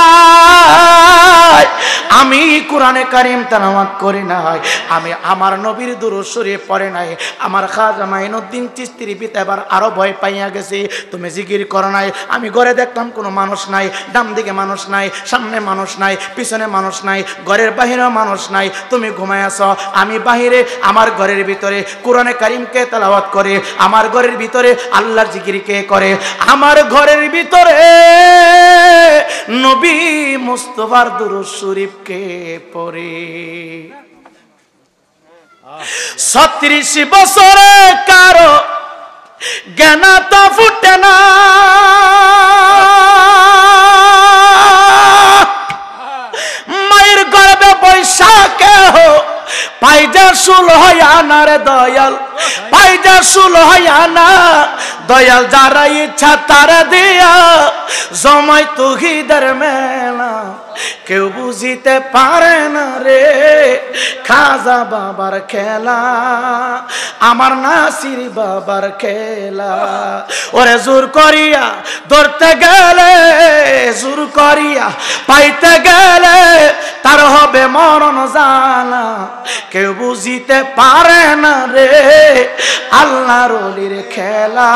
আমি কোরআনে কারিম তেলাওয়াত করি নাই, আমি আমার নবীর দুরূদ শরীফ পড়ে নাই। আমার খাজা মাইনুদ্দিন চিশতির পিতা এবার আরো ভয় পাইয়া গেছে, তুমি জিকির করো নাই। আমি ঘরে দেখলাম কোনো মানুষ নাই, ডান দিকে মানুষ নাই, সামনে মানুষ নাই, পিছনে মানুষ নাই, ঘরের বাহিরেও মানুষ নাই, তুমি ঘুমায় আছো। আমি বাহিরে আমার ঘরের ভিতরে কোরআনে কারিমকে তেলাওয়াত করে, আমার ঘরের ভিতরে আল্লাহর জিকির কে করে? আমার ঘরের ভিতরে নবী মুস্তাফার দুরূদ শরীফ কে পড়ে? 36 বছরে কারো জ্ঞান তো ফুটে না, মায়ের গর্ভে বৈশাখে হো পাইজা শুল হইয়া না রে দয়াল, পাইজা শুল হইয়া না দয়াল, যারা ইচ্ছা তারা দিয়া জমাই তৌহিদের মেলা, কেউ বুঝিতে পারে না রে খাজা বাবার খেলা, আমার নাসির বাবার খেলা। ওরে জোর করিয়া ধরতে গেলে, জোর করিয়া পাইতে গেলে তার হবে মরণ জানা, কেউ বুঝিতে পারে না রে আল্লাহর ওলির খেলা,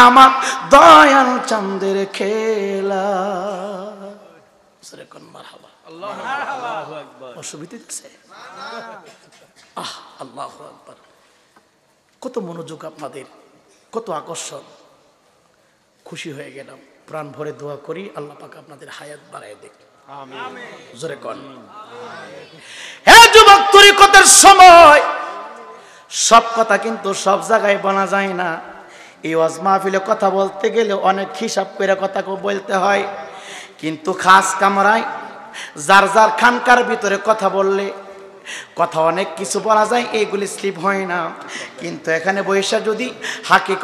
আমার দয়াল চাঁদের খেলা। অসুবিধা দিচ্ছে? আল্লাহু আকবার। কত মনোযোগ আপনাদের, কত আকর্ষণ। খুশি হয়ে গেলাম, প্রাণ ভরে দোয়া করি আল্লাহ পাক আপনাদের হায়াত বাড়ায় দেখ। জোরে কর। হে যুবক, তরিকতের সময় সব কথা কিন্তু সব জায়গায় বলা যায় না। এই ওয়াজ মাহফিলে কথা বলতে গেলে অনেক হিসাব করে কথা বলতে হয়, কিন্তু খাস কামরায় যার যার খানকার ভিতরে কথা বললে কথা অনেক কিছু বলা যায়, এইগুলি স্লিপ হয় না। কিন্তু এখানে বৈশা যদি হাকিকত